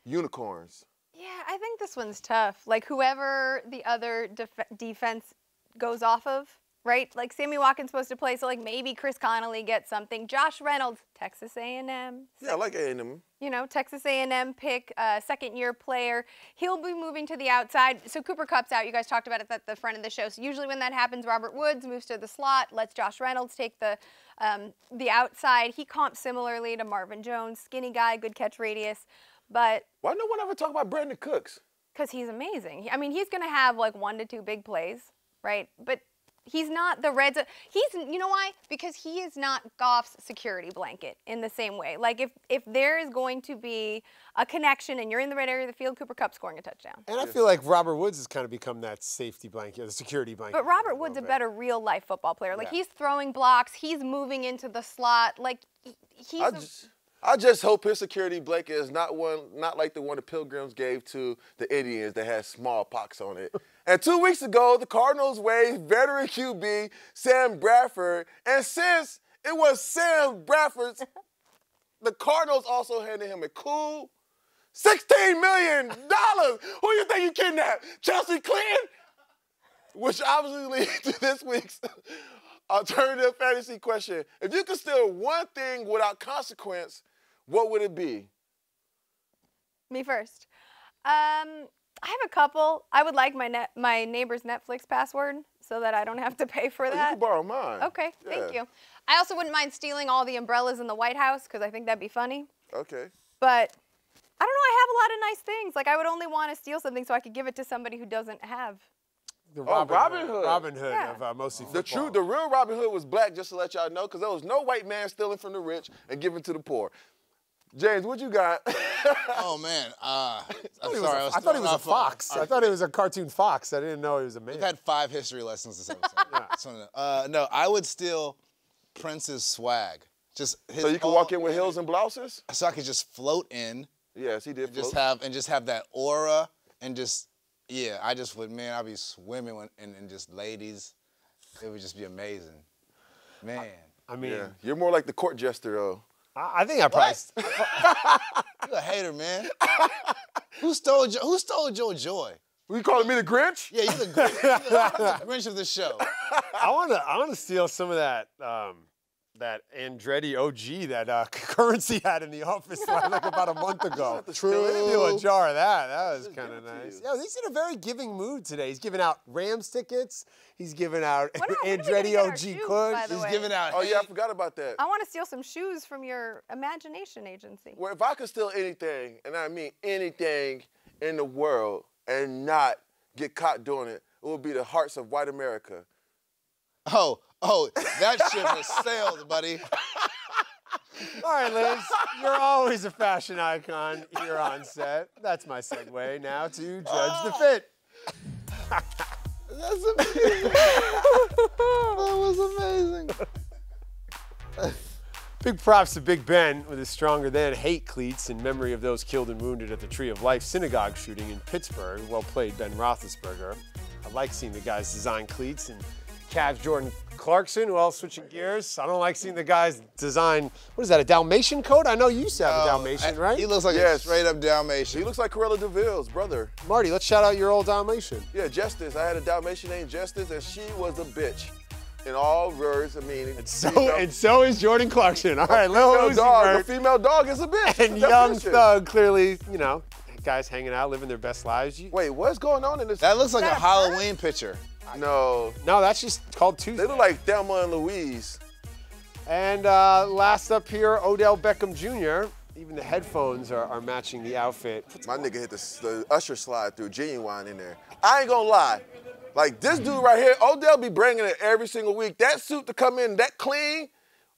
unicorns. Yeah, I think this one's tough. Like whoever the other defense goes off of, right? Like Sammy Watkins supposed to play, so like maybe Chris Connolly gets something. Josh Reynolds, Texas A&M. Yeah, I like A&M. You know, Texas A&M pick, second-year player. He'll be moving to the outside. So Cooper Kupp's out. You guys talked about it at the front of the show. So usually when that happens, Robert Woods moves to the slot, lets Josh Reynolds take the outside. He comps similarly to Marvin Jones, skinny guy, good catch radius. But why no one ever talk about Brandon Cooks? Because he's amazing. I mean, he's going to have like 1 to 2 big plays, right? But he's not the Reds. You know why? Because he is not Goff's security blanket in the same way. Like if there is going to be a connection and you're in the right area of the field, Cooper Kupp scoring a touchdown. And I feel like Robert Woods has kind of become that safety blanket, the security blanket. But Robert Woods a better real life football player. Like he's throwing blocks, he's moving into the slot. Like I just hope his security blanket is not like the one the Pilgrims gave to the Indians that had smallpox on it. And 2 weeks ago, the Cardinals waived veteran QB Sam Bradford. And since it was Sam Bradford's, the Cardinals also handed him a cool $16 million. Who you think you kidnapped? Chelsea Clinton? Which obviously leads to this week's alternative fantasy question. If you could steal one thing without consequence, what would it be? Me first. I have a couple. I would like my neighbor's Netflix password so that I don't have to pay for that. You can borrow mine. Okay, thank you. I also wouldn't mind stealing all the umbrellas in the White House because I think that'd be funny. Okay. But I don't know. I have a lot of nice things. Like I would only want to steal something so I could give it to somebody who doesn't have. The Robin Hood. Robin Hood of mostly football. The real Robin Hood was black, just to let y'all know, because there was no white man stealing from the rich and giving to the poor. James, what you got? Oh, man. I thought he was a fox. I thought he was a cartoon fox. I didn't know he was a man. We've had 5 history lessons this episode. No, I would steal Prince's swag. Just so you can walk in with heels and blouses? So I could just float in. Yes, he did float. Just have that aura and just, yeah, I just would, man, I'd be swimming and just ladies. It would just be amazing. Man. I mean. Yeah. You're more like the court jester, though. I think I probably. You're a hater, man. Who stole your joy? You calling me the Grinch? Yeah, you're the Grinch. You're the Grinch of the show. I want to steal some of that that Andretti OG that Currency had in the office like about a month ago. True. Steal a jar of that. That was kind of nice. Yeah, he's in a very giving mood today. He's giving out Rams tickets. He's giving out Andretti OG Kush. He's giving out. Oh yeah, I forgot about that. I want to steal some shoes from your imagination agency. Well, if I could steal anything, and I mean anything in the world, and not get caught doing it, it would be the hearts of white America. Oh, that ship has sailed, buddy. All right, Liz, you're always a fashion icon here on set. That's my segue now to Judge the Fit. That's amazing. That was amazing. Big props to Big Ben with his stronger than hate cleats in memory of those killed and wounded at the Tree of Life synagogue shooting in Pittsburgh. Well played, Ben Roethlisberger. I like seeing the guys design cleats, and Cavs Jordan Clarkson, well, switching gears. I don't like seeing the guys design, what is that, a Dalmatian coat? I know you used to have a Dalmatian, right? He looks like a straight up Dalmatian. He looks like Cruella de Vil's brother. Marty, let's shout out your old Dalmatian. Yeah, Justice. I had a Dalmatian named Justice, and she was a bitch. in all words. I mean, and so is Jordan Clarkson. All right, Lil Uzi dog. Vert. The female dog is a bitch. And Young Thug, clearly, you know, guys hanging out, living their best lives. Wait, what's going on in this? That looks like a Halloween picture. No, that's just called Tuesday. They look like Thelma and Louise. And last up here, Odell Beckham Jr. Even the headphones are matching the outfit. My nigga hit the usher slide through, Genuine in there. I ain't gonna lie. Like this dude right here, Odell be bringing it every single week. That suit to come in that clean,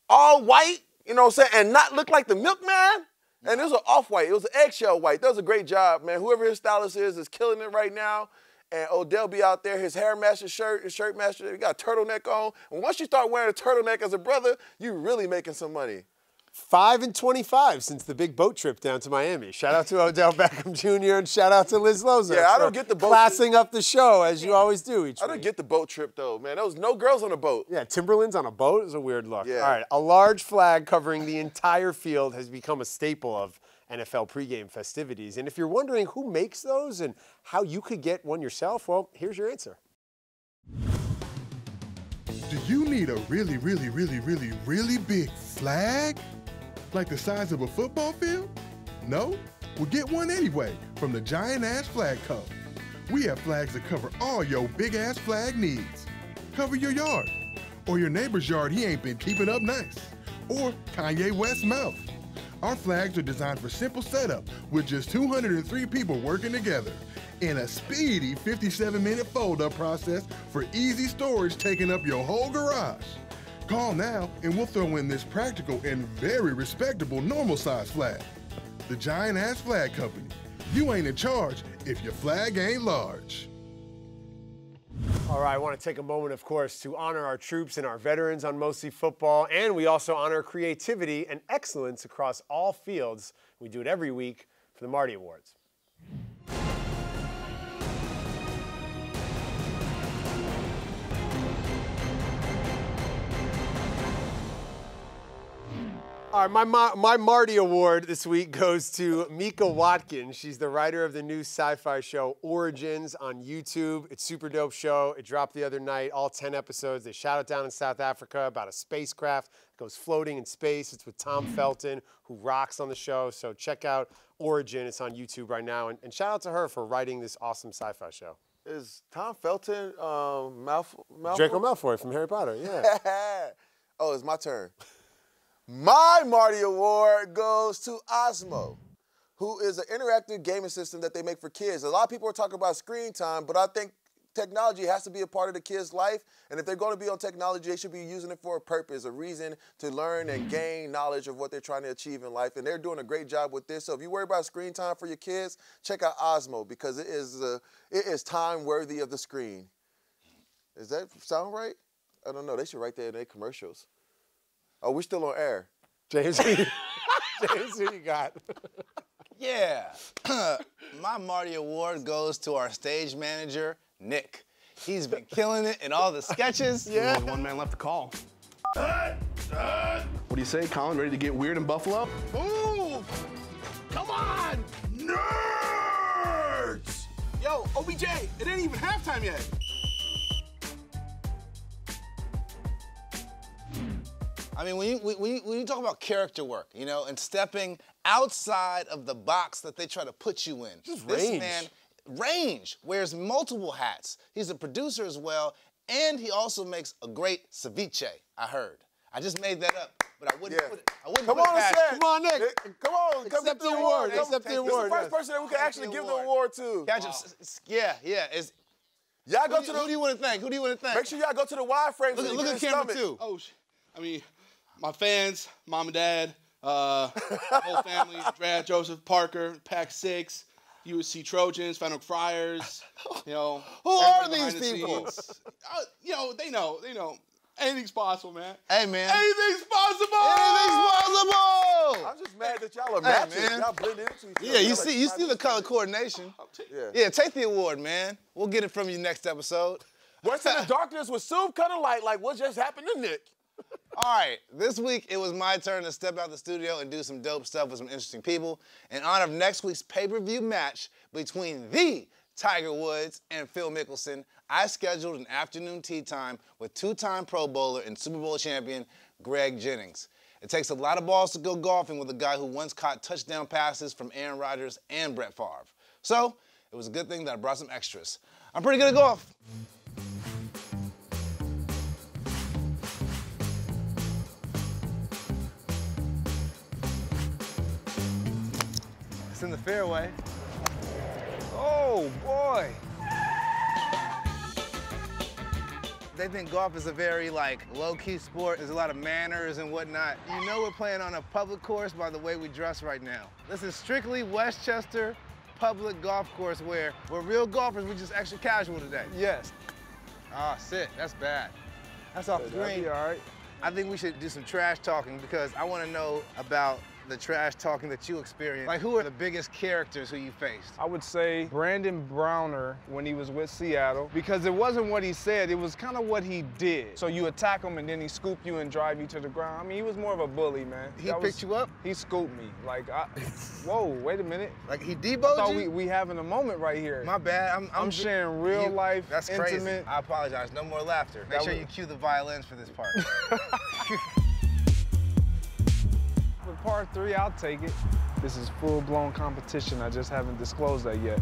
all white, you know what I'm saying, and not look like the milkman. And it was an off-white, it was an eggshell white. That was a great job, man. Whoever his stylist is killing it right now. And Odell be out there, his hair match his shirt, his shirt match, he got a turtleneck on. And once you start wearing a turtleneck as a brother, you really making some money. 5 and 25 since the big boat trip down to Miami. Shout out to Odell Beckham Jr. and shout out to Liz Loza. Yeah, I don't get the boat classing up the show as you always do each week. I don't get the boat trip though, man. There was no girls on the boat. Yeah, Timberlands on a boat is a weird look. Yeah. All right, a large flag covering the entire field has become a staple of NFL pregame festivities. And if you're wondering who makes those and how you could get one yourself, well, here's your answer. Do you need a really, really, really, really, really big flag? Like the size of a football field? No? Well, get one anyway from the Giant Ass Flag Co. We have flags that cover all your big-ass flag needs. Cover your yard, or your neighbor's yard he ain't been keeping up nice, or Kanye West's mouth. Our flags are designed for simple setup with just 203 people working together in a speedy 57-minute fold-up process for easy storage taking up your whole garage. Call now and we'll throw in this practical and very respectable normal size flag. The Giant Ass Flag Company. You ain't in charge if your flag ain't large. All right, I want to take a moment, of course, to honor our troops and our veterans on Mostly Football, and we also honor creativity and excellence across all fields. We do it every week for the Marty Awards. All right, my Marty Award this week goes to Mika Watkins. She's the writer of the new sci-fi show Origins on YouTube. It's a super dope show. It dropped the other night, all 10 episodes. They shot it down in South Africa about a spacecraft that goes floating in space. It's with Tom Felton, who rocks on the show. So check out Origin. It's on YouTube right now. And shout out to her for writing this awesome sci-fi show. Is Tom Felton Malfoy? Draco Malfoy from Harry Potter, yeah. Oh, it's my turn. My Marty Award goes to Osmo, who is an interactive gaming system that they make for kids. A lot of people are talking about screen time, but I think technology has to be a part of the kid's life. And if they're going to be on technology, they should be using it for a purpose, a reason to learn and gain knowledge of what they're trying to achieve in life. And they're doing a great job with this. So if you worry about screen time for your kids, check out Osmo because it is time worthy of the screen. Does that sound right? I don't know. They should write that in their commercials. Oh, we're still on air. James, who you got? Yeah. My Marty Award goes to our stage manager, Nick. He's been killing it in all the sketches. Yeah. One man left to call. What do you say, Colin? Ready to get weird in Buffalo? Ooh! Come on! Nerds! Yo, OBJ, it ain't even halftime yet. I mean, when you talk about character work, you know, and stepping outside of the box that they try to put you in. Just this range. man, wears multiple hats. He's a producer as well, and he also makes a great ceviche, I heard. I just made that up, but I wouldn't put it. I wouldn't Come put on, past set. it. Come on, Nick. Come on, Accept come the get award. Come- Accept the This award. is the first person that we can actually give the award to. Yeah. Y'all go to the. Who do you want to thank? Who do you want to thank? Make sure y'all go to the wide frame. so you Look get at his camera stomach. too. Oh, I mean, my fans, mom and dad, whole family, Brad, Joseph, Parker, Pack 6, USC Trojans, Fennel Friars, you know. Who are everybody these behind the people? scenes. You know, they know. Anything's possible, man. Hey, man. Anything's possible! Anything's possible! I'm just mad that y'all are matching. man. Y'all blend into each other. Yeah, you Y'all see like the color coordination. Yeah. Take the award, man. We'll get it from you next episode. What's in the darkness with soup kind of like what just happened to Nick? All right, this week it was my turn to step out the studio and do some dope stuff with some interesting people in honor of next week's pay-per-view match between the Tiger Woods, and Phil Mickelson, I scheduled an afternoon tee time with two-time Pro Bowler and Super Bowl champion Greg Jennings. It takes a lot of balls to go golfing with a guy who once caught touchdown passes from Aaron Rodgers and Brett Favre. So, it was a good thing that I brought some extras. I'm pretty good at golf. It's in the fairway. Oh, boy. They think golf is a very, low-key sport. There's a lot of manners and whatnot. You know we're playing on a public course by the way we dress right now. This is strictly Westchester public golf course where we're real golfers, we're just extra casual today. Yes. Ah, sit, that's bad. That's off the green. All right. I think we should do some trash talking because I want to know about the trash talking that you experienced. Like, who are the biggest characters who you faced? I would say Brandon Browner when he was with Seattle, because it wasn't what he said, it was kind of what he did. So you attack him and then he scoop you and drive you to the ground. I mean, he was more of a bully, man. He picked you up? He scooped me. Whoa, wait a minute. Like he deboed you? We having a moment right here. My bad. I'm sharing real life, that's intimate. Crazy. I apologize. No more laughter. Make sure you cue the violins for this part. For part 3, I'll take it. This is full-blown competition. I just haven't disclosed that yet.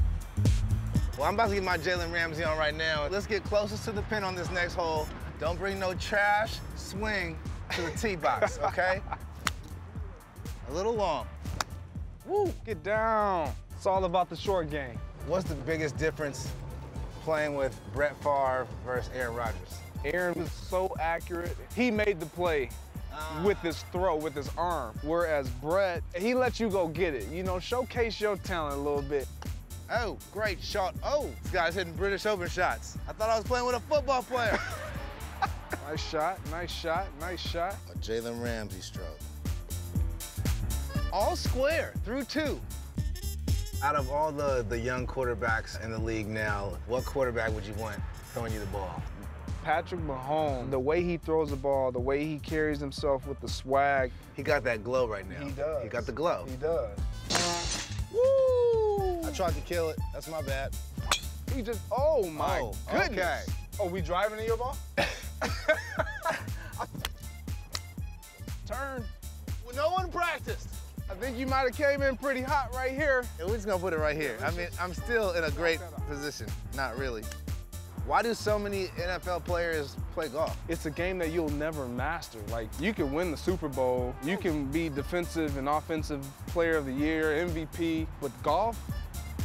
Well, I'm about to get my Jalen Ramsey on right now. Let's get closest to the pin on this next hole. Don't bring no trash swing to the tee box, okay? A little long. Woo, get down. It's all about the short game. What's the biggest difference playing with Brett Favre versus Aaron Rodgers? Aaron was so accurate. He made the play with his throw, with his arm. Whereas Brett, he let you go get it. You know, showcase your talent a little bit. Oh, great shot. Oh, this guy's hitting British Open shots. I thought I was playing with a football player. Nice shot, nice shot, nice shot. A Jalen Ramsey stroke. All square, through 2. Out of all the young quarterbacks in the league now, what quarterback would you want throwing you the ball? Patrick Mahomes, the way he throws the ball, the way he carries himself with the swag. He got that glow right now. He does. He got the glow. He does. Woo! I tried to kill it. That's my bad. He just, oh my goodness. Okay. Oh, we driving to your ball? Turn. Well, no one practiced. I think you might have came in pretty hot right here. Yeah, we're just gonna put it right here. I mean, I'm still in a great position. Not really. Why do so many NFL players play golf? It's a game that you'll never master. Like, you can win the Super Bowl, you can be defensive and offensive player of the year, MVP. With golf,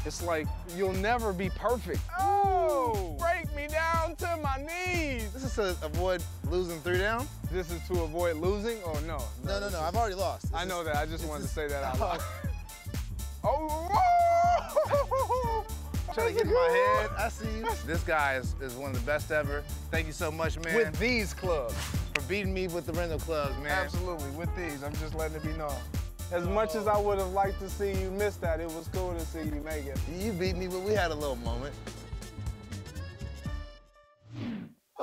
it's like you'll never be perfect. Oh, break me down to my knees. This is to avoid losing 3 down? This is to avoid losing? Oh, no. No, I've already lost. I know that. I just wanted to say that out loud. Oh, Trying to get in my head. I see you. This guy is one of the best ever. Thank you so much, man. With these clubs. For beating me with the rental clubs, man. Absolutely, with these. I'm just letting it be known. As much as I would have liked to see you miss that, it was cool to see you make it. You beat me, but we had a little moment.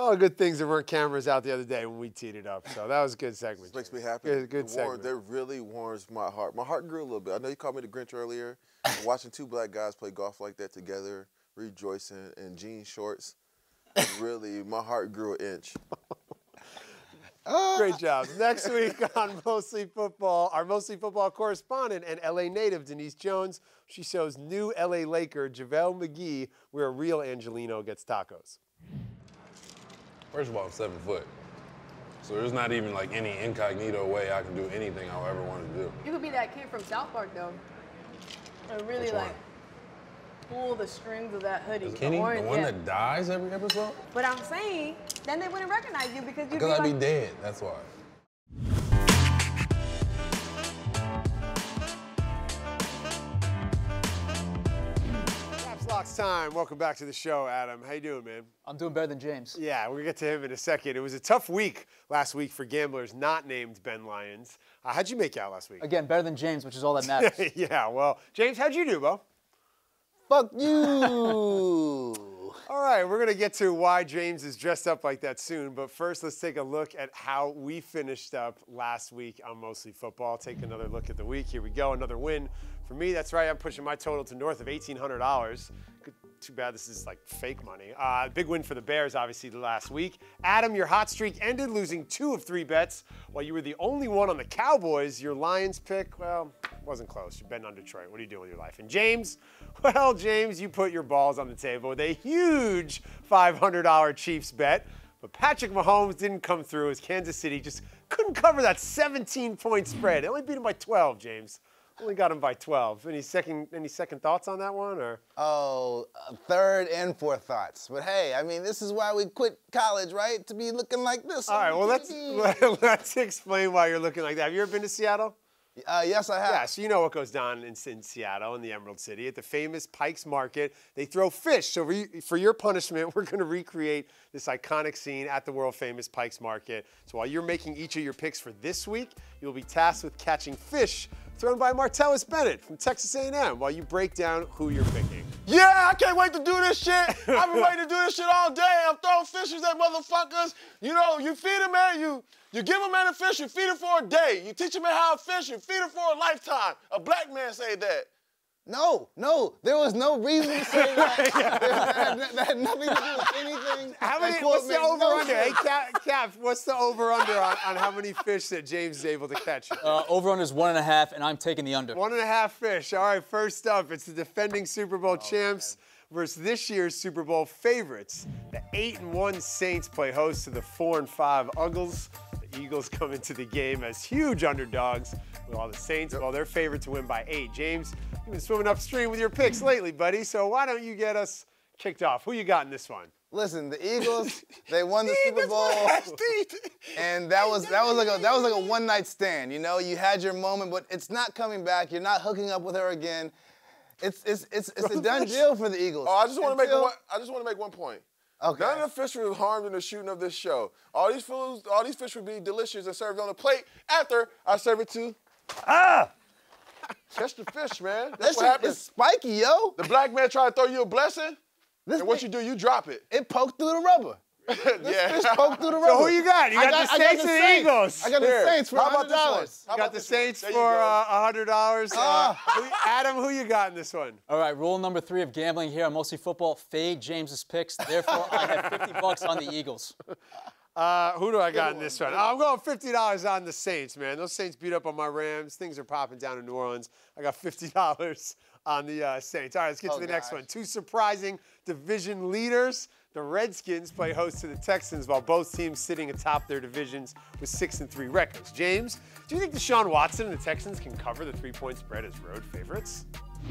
Oh, good things there weren't cameras out the other day when we teed it up. So that was a good segment. This makes me happy. Good segment. That really warms my heart. My heart grew a little bit. I know you called me the Grinch earlier. Watching 2 black guys play golf like that together, rejoicing in jean shorts, really, my heart grew an inch. Great job. Next week on Mostly Football, our Mostly Football correspondent and LA native, Denise Jones, she shows new LA Laker JaVale McGee where a real Angelino gets tacos. First of all, I'm 7 foot. So there's not even like any incognito way I can do anything I ever wanted to do. You could be that kid from South Park, though. And really, Which one? like, pull the strings of that hoodie. Is Kenny the one that dies every episode? But I'm saying, then they wouldn't recognize you because you'd Because I'd be be dead, that's why. Locks time. Welcome back to the show, Adam. How you doing, man? I'm doing better than James. Yeah, we're going to get to him in a second. It was a tough week last week for gamblers not named Ben Lyons. How'd you make out last week? Again, better than James, which is all that matters. Yeah, well, James, how'd you do, Bo? Fuck you. All right, we're going to get to why James is dressed up like that soon, but first let's take a look at how we finished up last week on Mostly Football. Take another look at the week. Here we go, another win for me. That's right, I'm pushing my total to north of $1,800. Too bad this is like fake money. Big win for the Bears, obviously, the last week. Adam, your hot streak ended, losing 2 of 3 bets. While you were the only one on the Cowboys, your Lions pick, well, wasn't close. You're betting on Detroit. What are you doing with your life? And James, well, James, you put your balls on the table with a huge $500 Chiefs bet. But Patrick Mahomes didn't come through as Kansas City just couldn't cover that 17-point spread. They only beat him by 12, James. Only got him by 12. Any second thoughts on that one, or? Oh, third and fourth thoughts. But hey, I mean, this is why we quit college, right? To be looking like this. All right, well, let's explain why you're looking like that. Have you ever been to Seattle? Yes, I have. Yeah, so you know what goes down in Seattle, in the Emerald City, at the famous Pike's Market. They throw fish. So for your punishment, we're going to recreate this iconic scene at the world-famous Pike's Market. So while you're making each of your picks for this week, you'll be tasked with catching fish thrown by Martellus Bennett from Texas A&M while you break down who you're picking. Yeah, I can't wait to do this shit. I've been waiting to do this shit all day. I'm throwing fishes at motherfuckers. You know, you feed a man, you give a man a fish, you feed him for a day. You teach him how to fish, you feed him for a lifetime. A black man say that. No, there was no reason to say that. that had nothing to do with anything. What's the over-under? Hey, Cap, what's the over-under on how many fish that James is able to catch? Over-under is 1.5, and I'm taking the under. 1.5 fish. All right, first up, it's the defending Super Bowl champs versus this year's Super Bowl favorites. The 8-1 Saints play host to the 4-5 Uggles. The Eagles come into the game as huge underdogs, while the Saints, they're favored to win by 8. James, you've been swimming upstream with your picks lately, buddy, so why don't you get us kicked off? Who you got in this one? Listen, the Eagles, they won the Super Bowl, and that was like a one-night stand. You know, you had your moment, but it's not coming back. You're not hooking up with her again. It's a done deal for the Eagles. Oh, I just want to make one point. Okay. None of the fish were harmed in the shooting of this show. All these fish would be delicious and served on a plate after I serve it to. Catch the fish, man. That's what happens. It's spiky, yo. The black man tried to throw you a blessing, and what you do, you drop it. It poked through the rubber. Yeah. Fish poked through the rubber. So who you got? You got the Saints or the Eagles? I got the Saints for $100. You got the Saints for $100. Adam, who you got in this one? All right, rule number 3 of gambling here on Mostly Football, fade James's picks. Therefore, I have $50 on the Eagles. Who do I got in this one? I'm going $50 on the Saints, man. Those Saints beat up on my Rams. Things are popping down in New Orleans. I got $50 on the Saints. All right, let's get to the next one. 2 surprising division leaders. The Redskins play host to the Texans while both teams sitting atop their divisions with 6-3 records. James, do you think Deshaun Watson and the Texans can cover the 3-point spread as road favorites?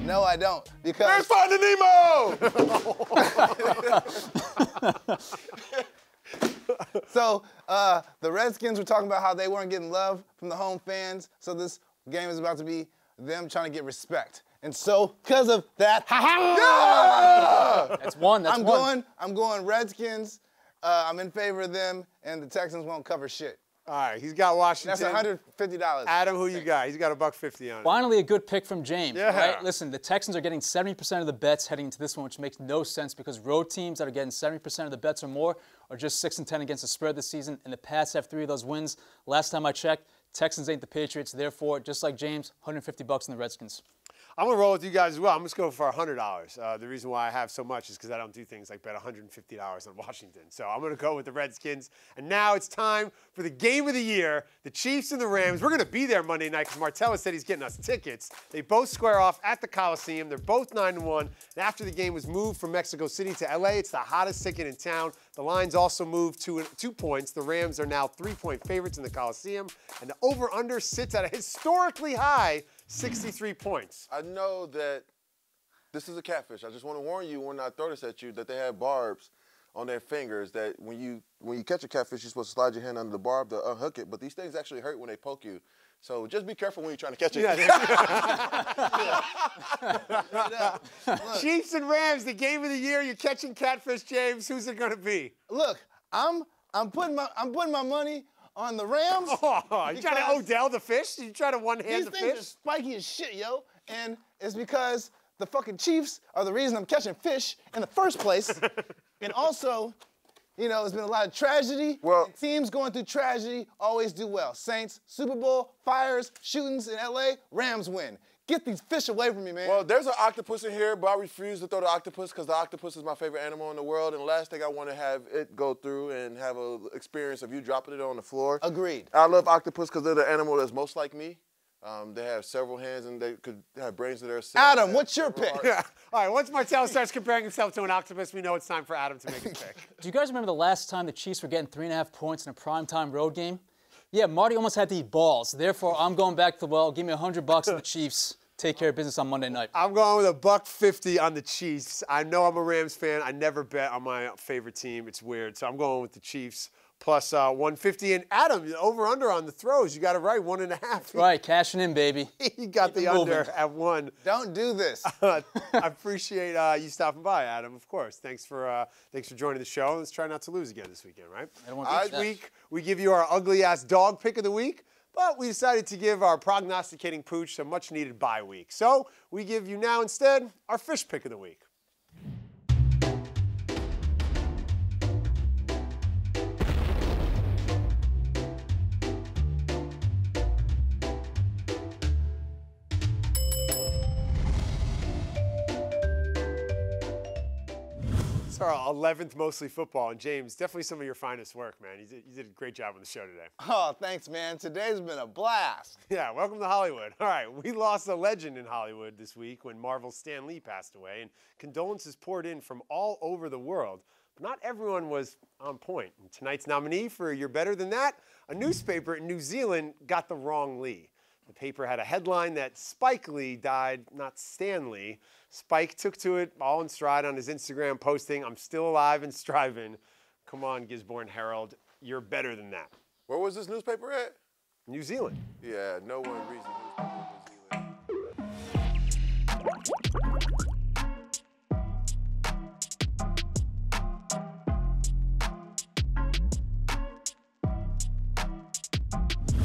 No, I don't. Because There's Finding Nemo! So the Redskins were talking about how they weren't getting love from the home fans. So this game is about to be them trying to get respect. And so, because of that, That's one. I'm going Redskins. I'm in favor of them, and the Texans won't cover shit. All right, he's got Washington. That's $150. Adam, who you got? He's got $150 on it. Finally, a good pick from James. Yeah. Right? Listen, the Texans are getting 70% of the bets heading into this one, which makes no sense because road teams that are getting 70% of the bets or more are just 6-10 against the spread this season. And the Pats have 3 of those wins. Last time I checked, Texans ain't the Patriots. Therefore, just like James, $150 in the Redskins. I'm going to roll with you guys as well. I'm just going for $100. The reason why I have so much is because I don't do things like bet $150 on Washington. So I'm going to go with the Redskins. And now it's time for the game of the year, the Chiefs and the Rams. We're going to be there Monday night because Martellus said he's getting us tickets. They both square off at the Coliseum. They're both 9-1. And after the game was moved from Mexico City to LA, it's the hottest ticket in town. The lines also moved to 2 points. The Rams are now 3-point favorites in the Coliseum. And the over-under sits at a historically high 63 points. I know that this is a catfish. I just want to warn you when I throw this at you that they have barbs on their fingers that when you catch a catfish, you're supposed to slide your hand under the barb to unhook it. But these things actually hurt when they poke you. So just be careful when you're trying to catch it. Chiefs and Rams, the game of the year. You're catching catfish, James. Who's it going to be? Look, I'm putting my money on the Rams. Oh, you trying to Odell the fish? You trying to one-hand the fish? These things are spiky as shit, yo. And it's because the fucking Chiefs are the reason I'm catching fish in the first place. And also, you know, there's been a lot of tragedy. And teams going through tragedy always do well. Saints, Super Bowl, fires, shootings in LA, Rams win. Get these fish away from me, man. Well, there's an octopus in here, but I refuse to throw the octopus because the octopus is my favorite animal in the world. And the last thing I want to have it go through and have an experience of you dropping it on the floor. Agreed. I love octopus because they're the animal that's most like me. They have several hands and they could have brains of their own. Adam, what's your pick? Yeah. All right, once Martellus starts comparing himself to an octopus, we know it's time for Adam to make his pick. Do you guys remember the last time the Chiefs were getting 3.5 points in a primetime road game? Yeah, Marty almost had to eat balls. Therefore, I'm going back to the well. Give me $100 on the Chiefs. Take care of business on Monday night. I'm going with $150 on the Chiefs. I know I'm a Rams fan. I never bet on my favorite team. It's weird. So I'm going with the Chiefs plus 150. And Adam, over-under on the throws. You got it right, 1.5. Right, cashing in, baby. You got the under at 1. Don't do this. I appreciate you stopping by, Adam, of course. Thanks for joining the show. Let's try not to lose again this weekend, right? This week, we give you our ugly-ass dog pick of the week. But we decided to give our prognosticating pooch a much-needed bye week. So we give you now instead our fish pick of the week. It's our 11th Mostly Football. And James, definitely some of your finest work, man. You did a great job on the show today. Oh, thanks, man. Today's been a blast. Yeah, welcome to Hollywood. All right, we lost a legend in Hollywood this week when Marvel's Stan Lee passed away, and condolences poured in from all over the world. But not everyone was on point. And tonight's nominee for You're Better Than That, a newspaper in New Zealand got the wrong Lee. The paper had a headline that Spike Lee died, not Stan Lee. Spike took to it all in stride on his Instagram, posting, "I'm still alive and striving. Come on, Gisborne Herald, you're better than that." Where was this newspaper at? New Zealand. Yeah, no one reads the newspaper in New Zealand.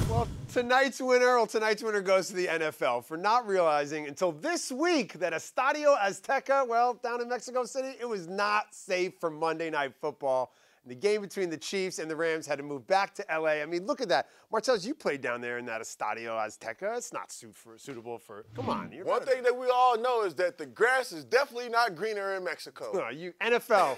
Well, tonight's winner goes to the NFL for not realizing until this week that Estadio Azteca, well, down in Mexico City, it was not safe for Monday Night Football. And the game between the Chiefs and the Rams had to move back to L.A. I mean, look at that. Martellus, you played down there in that Estadio Azteca. It's not suitable for, come on. One thing that we all know is that the grass is definitely not greener in Mexico. No, NFL,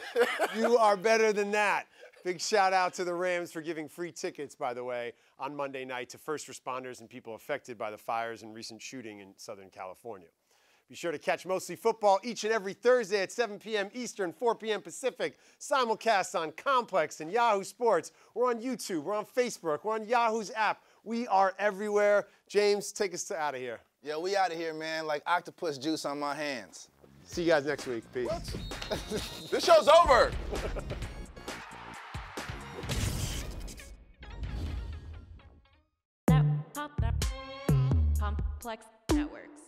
you are better than that. Big shout out to the Rams for giving free tickets, by the way, on Monday night to first responders and people affected by the fires and recent shooting in Southern California. Be sure to catch Mostly Football each and every Thursday at 7 p.m. Eastern, 4 p.m. Pacific. Simulcast on Complex and Yahoo Sports. We're on YouTube. We're on Facebook. We're on Yahoo's app. We are everywhere. James, take us out of here. Yeah, we out of here, man, like octopus juice on my hands. See you guys next week. Peace. This show's over. Complex Networks.